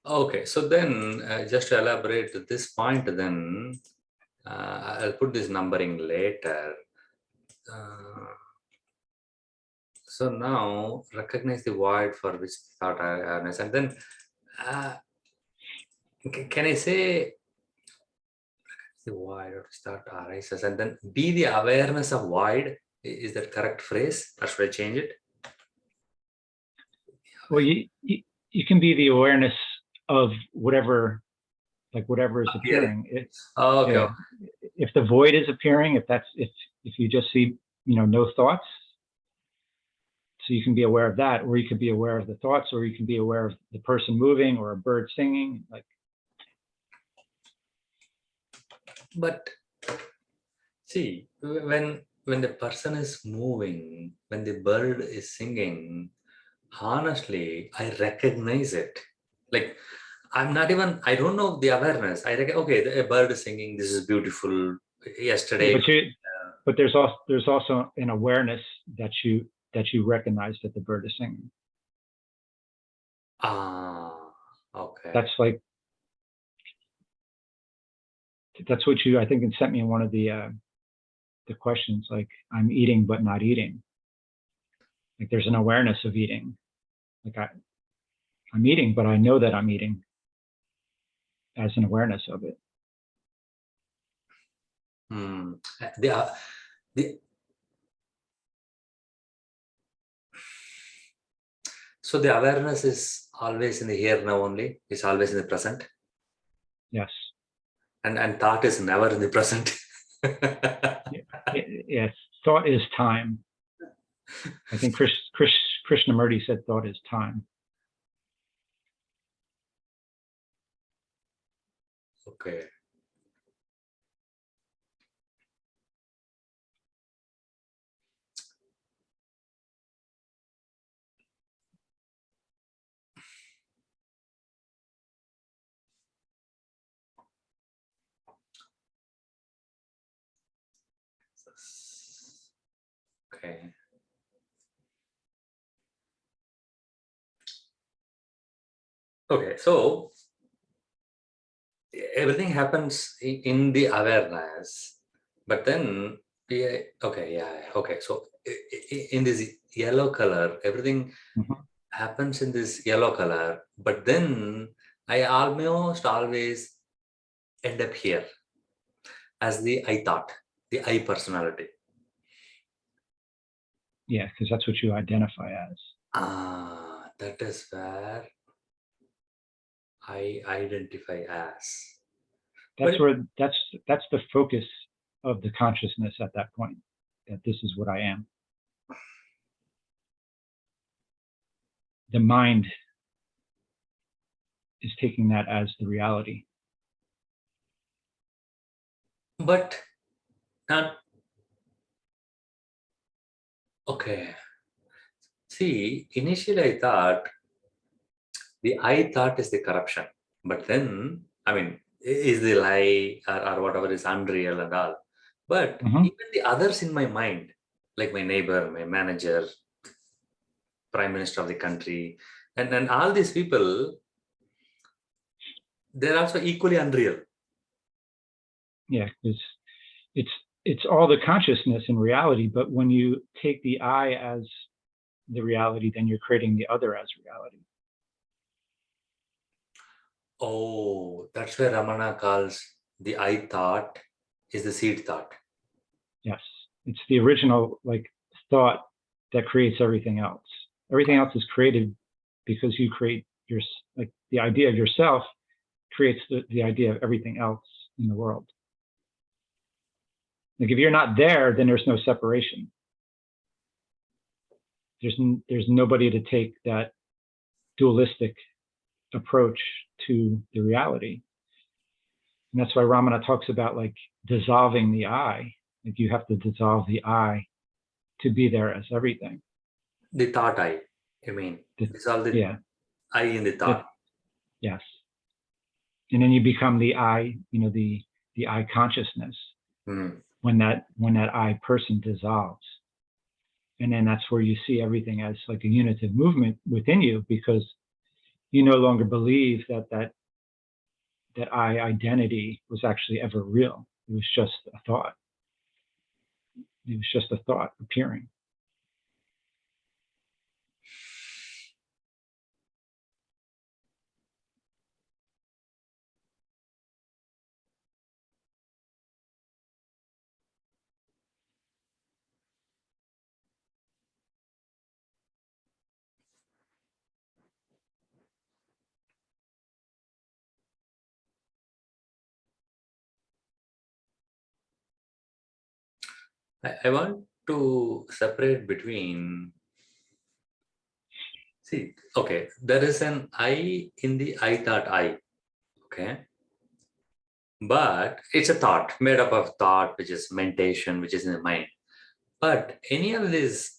Okay, so then just to elaborate this point, then I'll put this numbering later. So now recognize the void for which thought awareness, and then uh, can I say the void or thought arises, and then be the awareness of void? Is that correct phrase, or should I change it? Well, you can be the awareness of whatever, like whatever is Appearing. appearing. Okay. Yeah, if the void is appearing, if you just see, no thoughts, so you can be aware of that, or you could be aware of the thoughts, or you can be aware of the person moving or a bird singing. Like, But see, when the person is moving, when the bird is singing, honestly, I recognize it. Like I'm not even, I don't know the awareness. Okay, a bird is singing, this is beautiful. yeah, Yesterday. but there's also an awareness that you recognize that the bird is singing. Okay. That's like, that's what you, I think, sent me in one of the questions. Like, I'm eating but not eating. Like there's an awareness of eating. Like I'm eating, but I know that I'm eating as an awareness of it. The, the, so the awareness is always in the here now only. It's always in the present. Yes. And thought is never in the present. Yes. Thought is time. I think Krishnamurti said thought is time. Okay. Okay. Okay. So everything happens in the awareness, but then yeah, okay, yeah, okay. So in this yellow color, everything Mhm. happens in this yellow color, but then I almost always end up here as the I thought, the I personality. Yeah, because that's what you identify as. That is where I identify as. But That's where that's the focus of the consciousness at that point. That this is what I am. The mind is taking that as the reality. but not okay. See, initially I thought the I thought is the corruption, but then I mean is the lie or whatever is unreal and all. But Mhm. even the others in my mind, like my neighbor, my manager, prime minister of the country, and all these people, they're also equally unreal. Yeah, because it's it's all the consciousness in reality, but when you take the I as the reality, then you're creating the other as reality. Oh, that's where Ramana calls the I thought is the seed thought. Yes, it's the original thought that creates everything else. Everything else is created because you create your the idea of yourself creates the idea of everything else in the world. Like if you're not there, then there's no separation. There's nobody to take that dualistic approach to the reality. And that's why Ramana talks about dissolving the I. Like you have to dissolve the I to be there as everything. The thought I, you mean. The, It's all the yeah, I in the that, thought. yes. And then you become the I, the I consciousness Hmm. when that I person dissolves. And then that's where you see everything as like a unitive movement within you, because you no longer believe that I identity was actually ever real. It was just a thought. It was just a thought appearing. I want to separate between, see, okay, there is an I in the I thought I, okay? But it's a thought made up of thought, which is mentation, which is in the mind. But any of these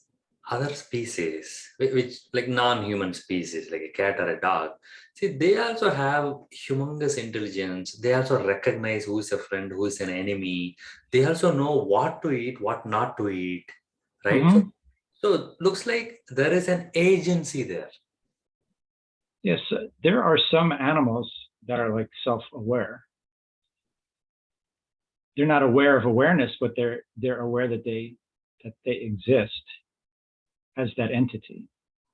other species, which like non-human species, like a cat or a dog, see, they also have humongous intelligence. They also recognize who is a friend, who is an enemy. They also know what to eat, what not to eat, right? So, Mm-hmm. so looks like there is an agency there. Yes, there are some animals that are like self-aware. They're not aware of awareness, but they're aware that they exist as that entity.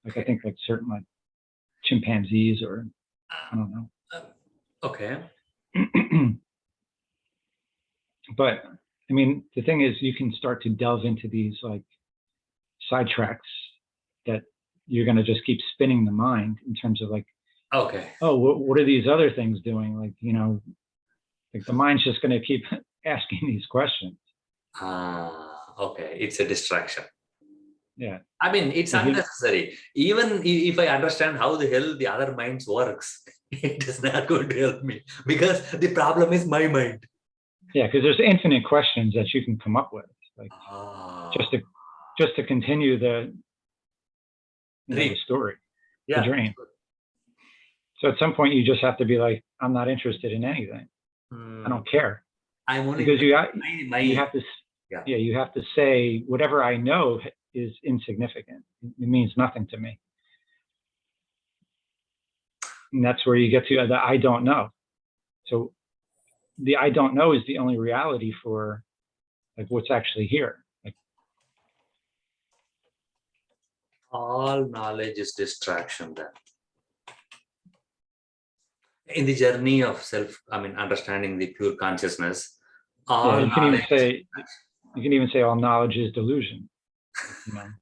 Like I Okay. think like certain like chimpanzees or I don't know. Okay. But I mean, the thing is, you can start to delve into these like sidetracks that you're going to just keep spinning the mind in terms of like Okay. oh, what are these other things doing? Like, like the mind's just going to keep asking these questions. Okay. It's a distraction. Yeah. I mean, it's Like unnecessary. Even if I understand how the hell the other minds works, it is not going to help me because the problem is my mind. yeah, because there's infinite questions that you can come up with, like Ah, just to continue the dream. the story, the Yeah. dream. So at some point you just have to be like, I'm not interested in anything. I Hmm. don't care, I'm only because you my have to yeah. yeah, you have to say whatever I know is insignificant. It means nothing to me. And that's where you get to the I don't know. So the I don't know is the only reality for like what's actually here. Like, All knowledge is distraction then. In the journey of self, I mean, understanding the pure consciousness, yeah, all you can even knowledge is say all knowledge is delusion. distraction.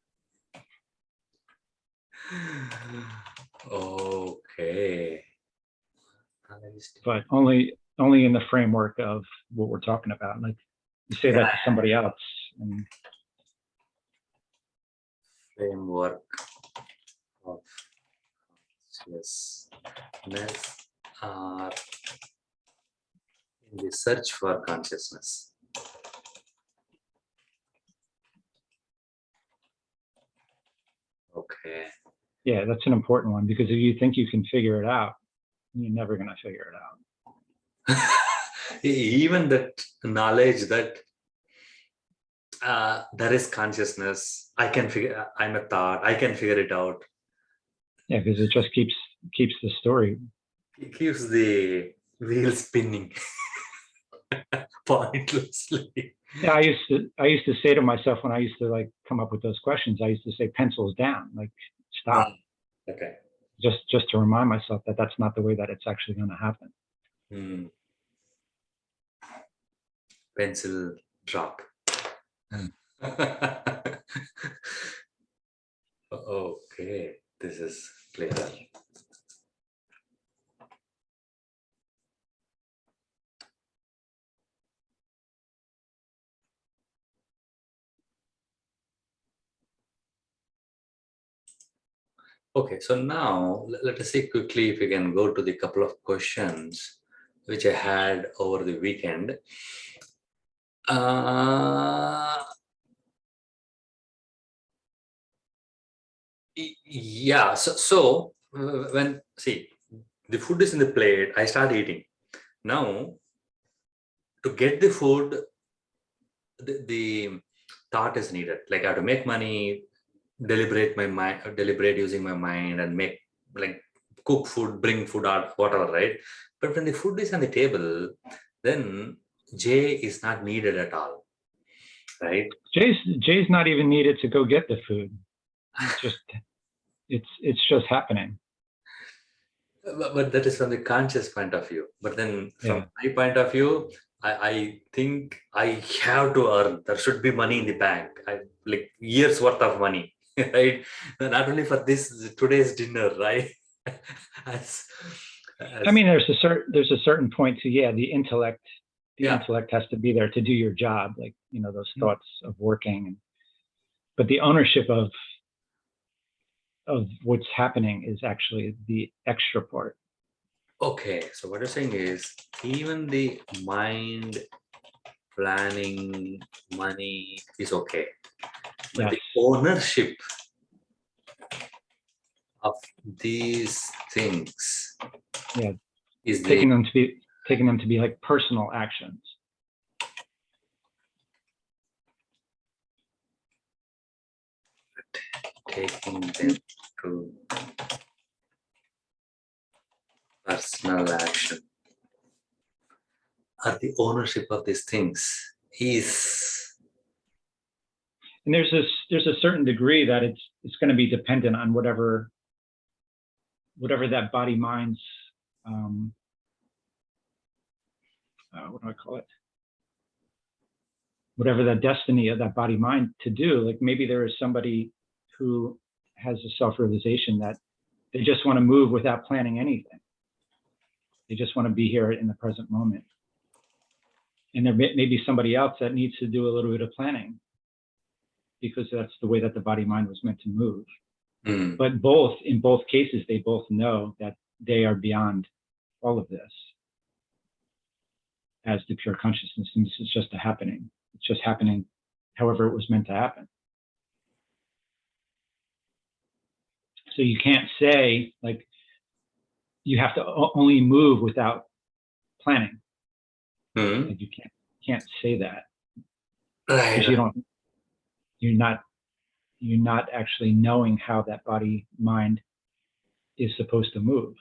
Okay. But only in the framework of what we're talking about. Like you say Yeah, that to somebody else, and framework of consciousness are in the search for consciousness. Okay. yeah, that's an important one, because if you think you can figure it out, you're never going to figure it out. Even that knowledge that there is consciousness, I can figure, I'm a thought, I can figure it out. Yeah, because it just keeps the story. It keeps the wheel spinning pointlessly. Yeah, I used to say to myself when I used to like come up with those questions, I used to say pencils down, like Ah, stop, okay. just to remind myself that that's not the way that it's actually going to happen. Hmm. Pencil drop. Mm. Okay, this is clear. Okay, so now let us see quickly if we can go to the couple of questions which I had over the weekend. Uh, yeah, so when, see, the food is in the plate, I start eating. Now, to get the food, the thought is needed. Like I have to make money, deliberate my mind, deliberate using my mind, and make, like, cook food, bring food out, whatever, right? But when the food is on the table, then J is not needed at all, right? Jay's not even needed to go get the food. Just it's just happening. But that is from the conscious point of view. But then from Yeah. my point of view, I think I have to earn. There should be money in the bank. Like years worth of money, right? Not only for this today's dinner, right? as, I as mean, there's a certain point to, yeah, the yeah. intellect has to be there to do your job, like those thoughts of working, but the ownership of what's happening is actually the extra part. Okay, so what you're saying is even the mind planning money is okay, but Yes. the ownership of these things Yeah, is the taking them to be like personal actions. taking them to personal action, or the ownership of these things is And there's a certain degree that it's going to be dependent on whatever that body mind's what do I call it? Whatever the destiny of that body mind to do. Like maybe there is somebody who has a self-realization that They just want to move without planning anything. They just want to be here in the present moment. And there may be somebody else that needs to do a little bit of planning because that's the way that the body mind was meant to move. But in both cases, they both know that they are beyond all of this as the pure consciousness. And this is just a happening. It's just happening however it was meant to happen. So you can't say like you have to only move without planning. Like you can't say that. Right. Because you're not actually knowing how that body mind is supposed to move.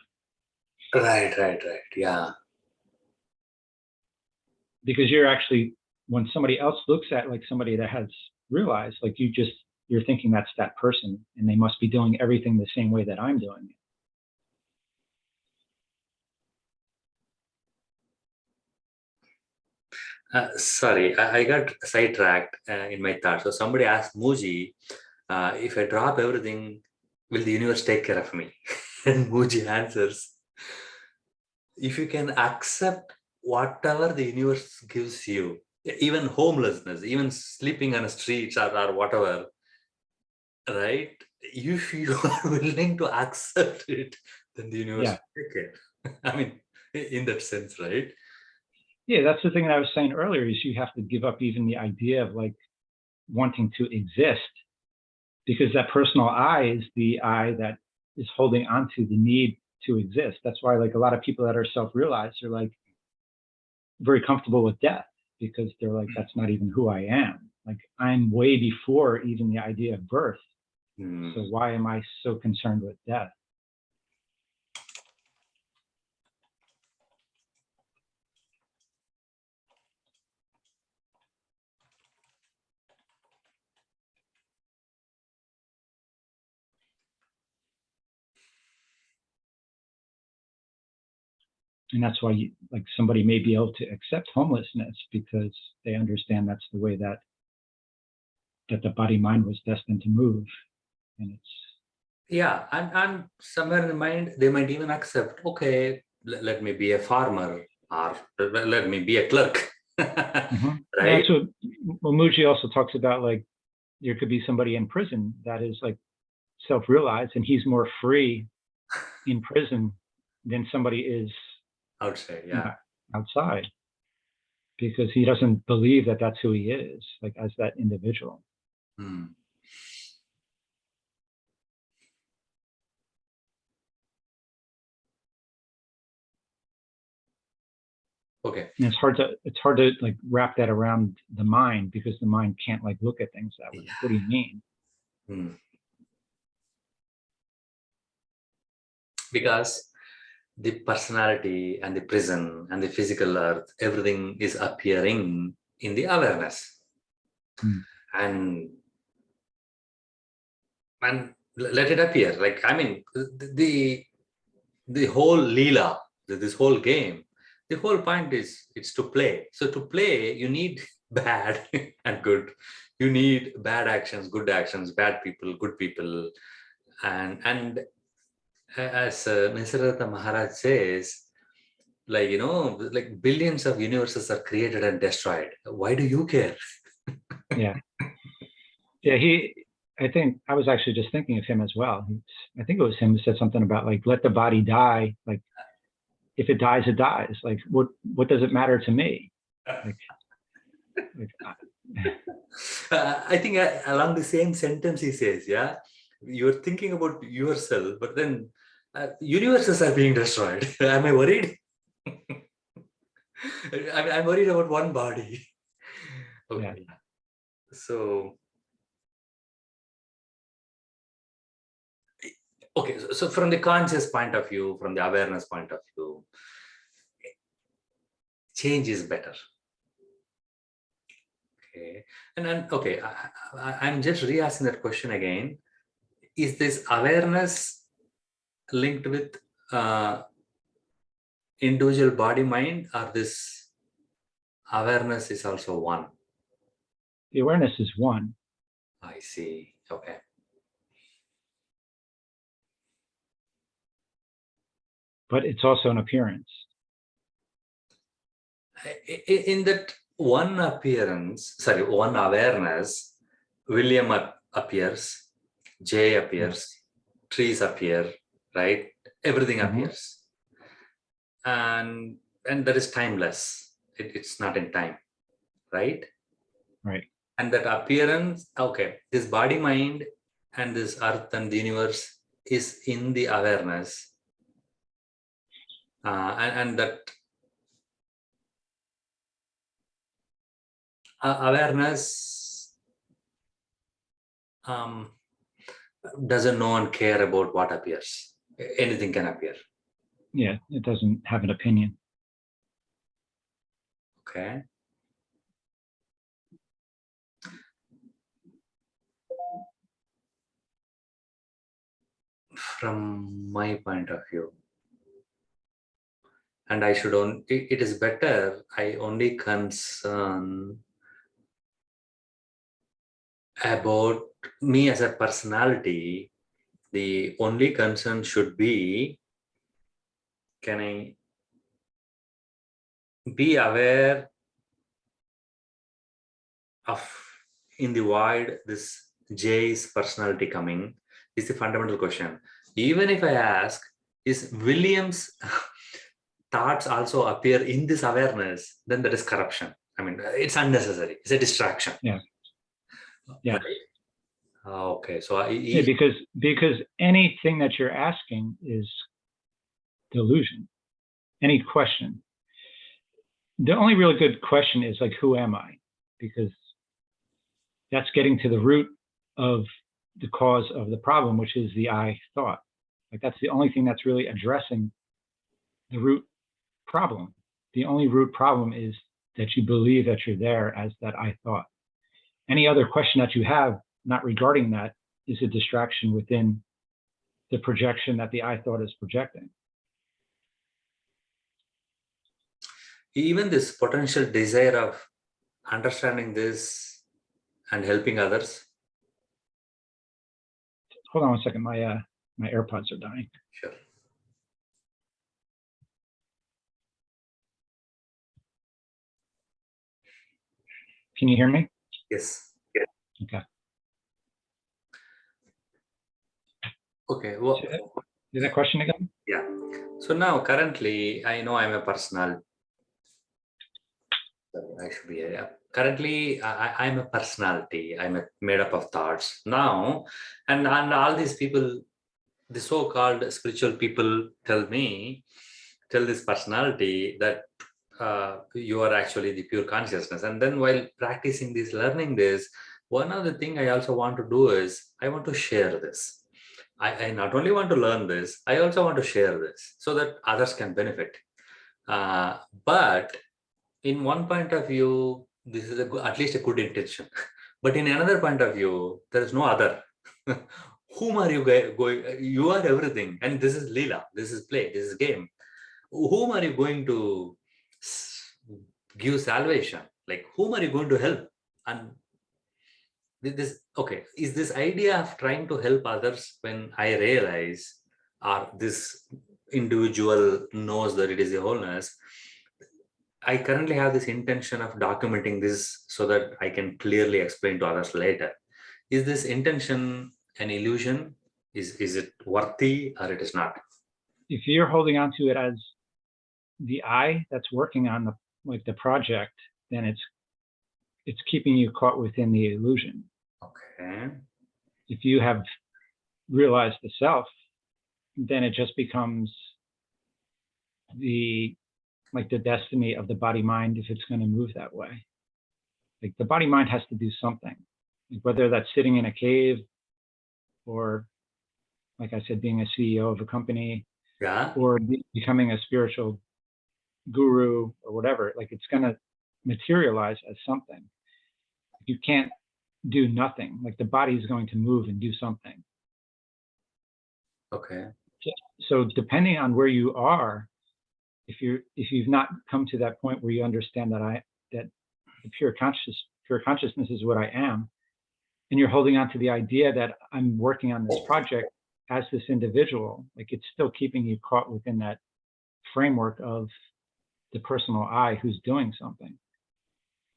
Right. Yeah. Because you're actually, when somebody else looks at like somebody that has realized, like you're thinking that's that person and they must be doing everything the same way that I'm doing it. Sorry, I got sidetracked in my thoughts. So somebody asked Muji, if I drop everything, will the universe take care of me? And Muji answers, if you can accept whatever the universe gives you, even homelessness, even sleeping on the streets or whatever, right? If you are willing to accept it, then the universe will take care. I mean, in that sense, right? Yeah, that's the thing that I was saying earlier is you have to give up even the idea of like wanting to exist, because that personal I is the I that is holding on to the need to exist. That's why like a lot of people that are self-realized are like very comfortable with death, because they're like, that's not even who I am. Like I'm way before even the idea of birth. So why am I so concerned with death? And that's why like somebody may be able to accept homelessness because they understand that's the way that the body mind was destined to move. And it's and somewhere in the mind they might even accept, okay, let me be a farmer or let me be a clerk. yeah, Right? that's what Muji also talks about. Like there could be somebody in prison that is like self-realized and he's more free in prison than somebody is Outside, you yeah. know, outside, because he doesn't believe that that's who he is, like as that individual. Okay. And it's hard to like wrap that around the mind, because the mind can't like look at things that way. What do you mean? Because the personality and the prison and the physical earth, everything is appearing in the awareness. And let it appear. Like, I mean, the whole Leela, this whole game, the whole point is it's to play. So to play, you need bad and good. You need bad actions, good actions, bad people, good people. And as Nisarata Maharaj says, like, like billions of universes are created and destroyed. Why do you care? Yeah. I think I was actually just thinking of him as well. I think it was him who said something about like, let the body die. Like, if it dies, it dies. Like, what does it matter to me? Like I think along the same sentence he says, yeah, you're thinking about yourself, but then universes are being destroyed. Am I worried? I'm worried about one body. Okay. Yeah. So, okay. So from the conscious point of view, from the awareness point of view, change is better. Okay. And then, okay, I'm just re-asking that question again. Is this awareness linked with individual body mind, or this awareness is also one? The awareness is one. I see. Okay. but it's also an appearance. In that one awareness, William appears, Jay appears, trees appear, right? Everything appears. And that is timeless. It's not in time, right? Right. And that appearance, okay, this body mind and this earth and the universe is in the awareness. And that awareness doesn't know and care about what appears. Anything can appear. Yeah, it doesn't have an opinion. Okay. From my point of view, and I should only, it is better I only concern about me as a personality. The only concern should be, can I be aware of in the void this J's personality coming is the fundamental question. Even if I ask, is William's thoughts also appear in this awareness, then that is corruption. I mean, it's unnecessary. It's a distraction. Yeah. Yeah. Right? Okay. So yeah, because anything that you're asking is delusion. Any question. The only really good question is like, who am I? Because that's getting to the root of the cause of the problem, which is the I thought. Like that's the only thing that's really addressing the root problem. The only root problem is that you believe that you're there as that I thought. Any other question that you have not regarding that is a distraction within the projection that the I thought is projecting. Even this potential desire of understanding this and helping others. Hold on one second. My AirPods are dying. Sure. Can you hear me? Yes. Okay. Okay. Well, is that question again? Yeah. So now currently, I know I'm a personal. I should be currently I'm a personality. I'm made up of thoughts now, and all these people, the so-called spiritual people, tell this personality that you are actually the pure consciousness. And then while practicing this, learning this, one other thing I also want to do is I want to share this. I not only want to learn this, I also want to share this so that others can benefit. But in one point of view, this is at least a good intention. But in another point of view, there is no other. Whom are you going? You are everything. And this is Leela. This is play. This is game. Whom are you going to give salvation? Like, whom are you going to help? And okay, is this idea of trying to help others when I realize, or this individual knows that it is a wholeness, I currently have this intention of documenting this so that I can clearly explain to others later. Is this intention an illusion? Is it worthy or it is not? If you're holding on to it as the I that's working on the project, then it's keeping you caught within the illusion. Okay. If you have realized the self, then it just becomes the destiny of the body mind if it's going to move that way. Like the body mind has to do something, whether that's sitting in a cave or, like I said, being a CEO of a company, or becoming a spiritual guru or whatever. Like it's going to materialize as something. You can't do nothing. Like the body is going to move and do something. Okay. So depending on where you are, if you've not come to that point where you understand that the pure consciousness is what I am, and you're holding on to the idea that I'm working on this project as this individual, like it's still keeping you caught within that framework of the personal I who's doing something.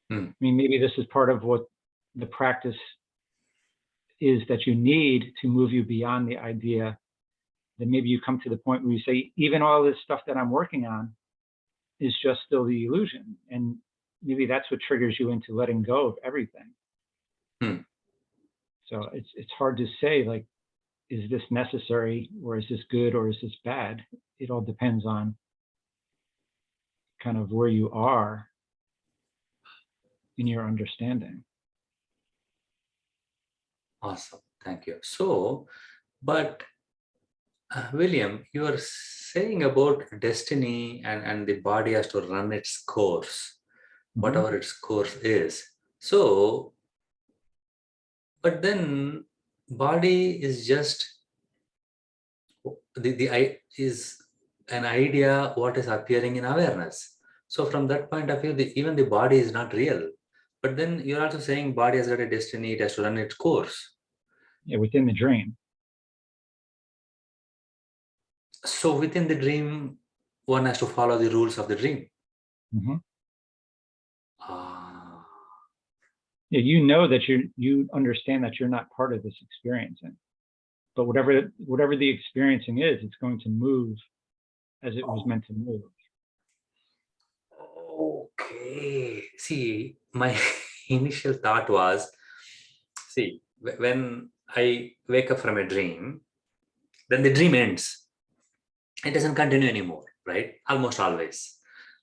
Hmm. I mean, maybe this is part of what the practice is that you need to move you beyond the idea that maybe you come to the point where you say, even all this stuff that I'm working on is just still the illusion. And maybe that's what triggers you into letting go of everything. Hmm. So it's hard to say, like, is this necessary, or is this good, or is this bad? It all depends on kind of where you are in your understanding. Awesome. Thank you. So, but William, you are saying about destiny and the body has to run its course, whatever its course is. So, but then body is just is an idea what is appearing in awareness. So from that point of view, even the body is not real. But then you're also saying body has got a destiny, it has to run its course. Yeah, within the dream. So within the dream, one has to follow the rules of the dream. Mm-hmm. Ah, Yeah, you know that you understand that you're not part of this experiencing, but whatever the experiencing is, it's going to move as it was meant to move. okay. See, my initial thought was, see, when I wake up from a dream, then the dream ends. It doesn't continue anymore, right? Almost always.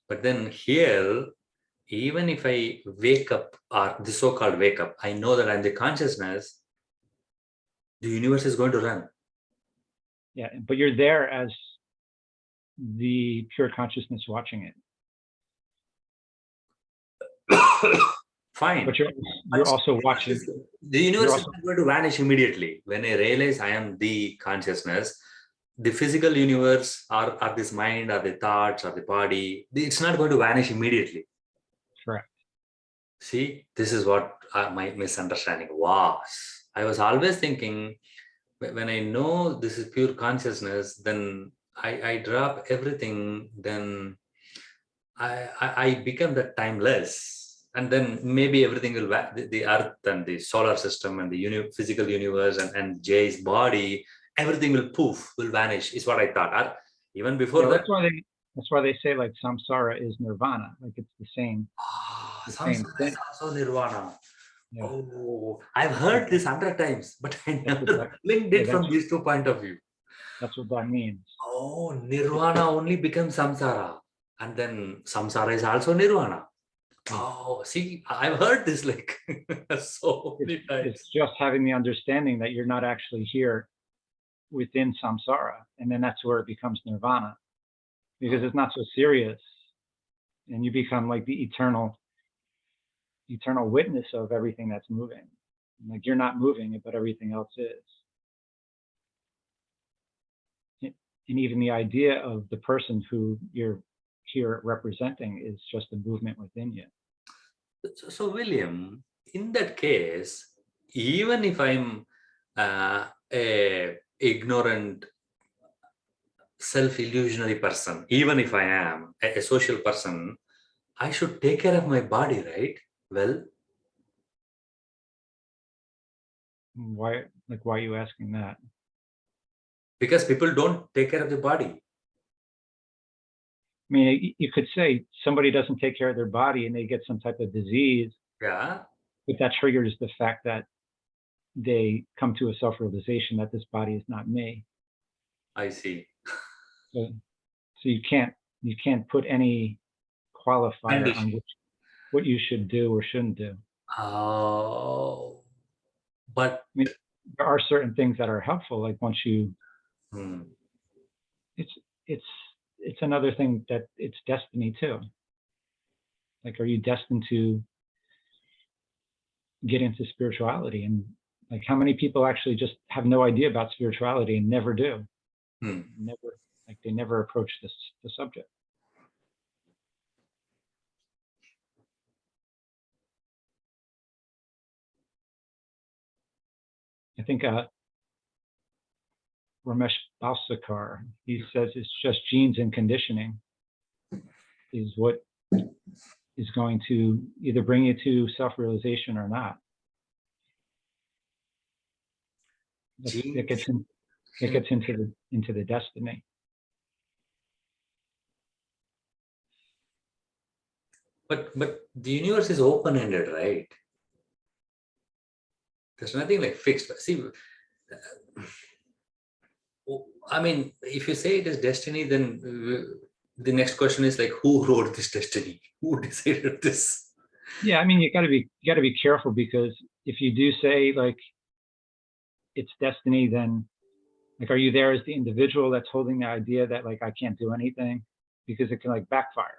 But then here, even if I wake up, or the so-called wake up, I know that I'm the consciousness, the universe is going to run. Yeah, but you're there as the pure consciousness watching it. Fine. But you're also watching. The universe is not going to vanish immediately. When I realize I am the consciousness, the physical universe or this mind or the thoughts or the body, it's not going to vanish immediately. Correct. See, this is what my misunderstanding was. I was always thinking, when I know this is pure consciousness, then I drop everything, then I become that timeless. And then maybe everything will, the earth and the solar system and the physical universe and Jay's body, everything will poof, will vanish, is what I thought. Or even before that. That's why they say, like, samsara is nirvana, like it's the same Samsara thing. is also nirvana. Yeah. Oh, I've heard this 100 times, but I never linked it from these two point of view. That's what that means. Oh, nirvana only becomes samsara, and then samsara is also nirvana. Yeah. Oh, see, I've heard this like so many times. It's just having the understanding that you're not actually here within samsara, and then that's where it becomes nirvana, because it's not so serious, and you become like the eternal witness of everything that's moving. Like, you're not moving it, but everything else is. And even the idea of the person who you're here representing is just a movement within you. So William, in that case, even if I'm a ignorant, self-illusionary person, even if I am a social person, I should take care of my body, right? Well, why are you asking that? Because people don't take care of the body. I mean, you could say somebody doesn't take care of their body and they get some type of disease. Yeah. But that triggers the fact that they come to a self-realization that this body is not me. I see. So you can't put any qualifier on what you should do or shouldn't do. Oh, but I mean, there are certain things that are helpful. Like, once you, it's another thing that it's destiny too. Like, are you destined to get into spirituality? And like, how many people actually just have no idea about spirituality and never do? Never, like, they never approach the subject. I think Ramesh Balsekar. He says it's just genes and conditioning is what is going to either bring you to self-realization or not. It gets into the destiny. But the universe is open-ended, right? There's nothing like fixed. See, I mean, if you say it is destiny, then the next question is like, who wrote this destiny? Who decided this? Yeah, I mean, you got to be careful, because if you do say like it's destiny, then like, are you there as the individual that's holding the idea that like I can't do anything, because it can like backfire.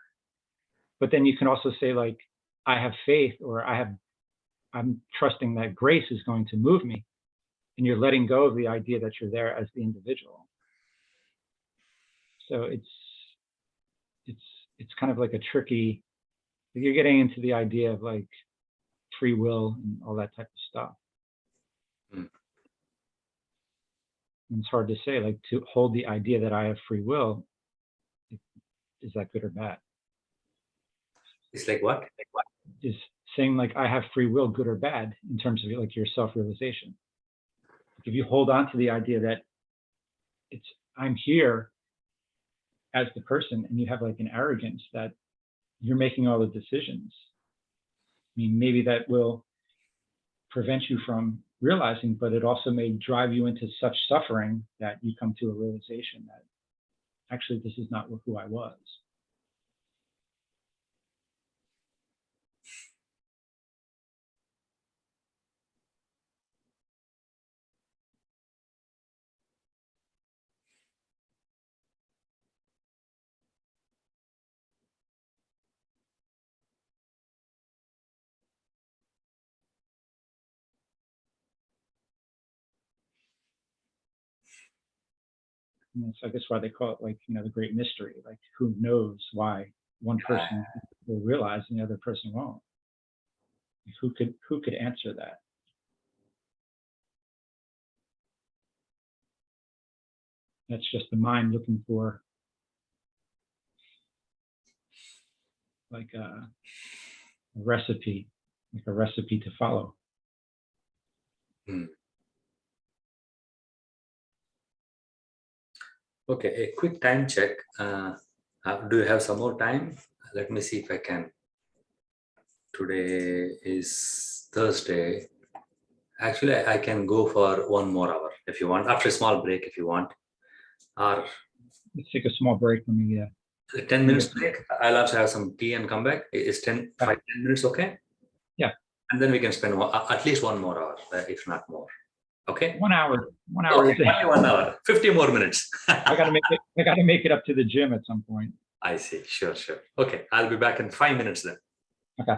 But then you can also say like I have faith, or I'm trusting that grace is going to move me, and you're letting go of the idea that you're there as the individual. So it's kind of like a tricky, you're getting into the idea of like free will and all that type of stuff. And it's hard to say, like, to hold the idea that I have free will, is that good or bad? It's like what? Is saying like I have free will good or bad in terms of like your self-realization? If you hold on to the idea that I'm here as the person, and you have like an arrogance that you're making all the decisions, I mean, maybe that will prevent you from realizing, but it also may drive you into such suffering that you come to a realization that actually this is not who I was. And so I guess why they call it like, the great mystery, like who knows why one person will realize and the other person won't. Who could answer that? That's just the mind looking for like a recipe, like a recipe to follow. Okay, a quick time check. Do you have some more time? Let me see if I can. Today is Thursday. Actually, I can go for 1 more hour if you want, after a small break if you want. Or Let's take a small break. Let me 10 minutes break. I'll also have some tea and come back. Is 10 minutes okay? Yeah. And then we can spend at least 1 more hour, if not more. Okay. 1 hour. 1 hour. Okay, only 1 hour. 50 more minutes. I gotta make it up to the gym at some point. I see. Sure. Okay, I'll be back in 5 minutes then. Okay.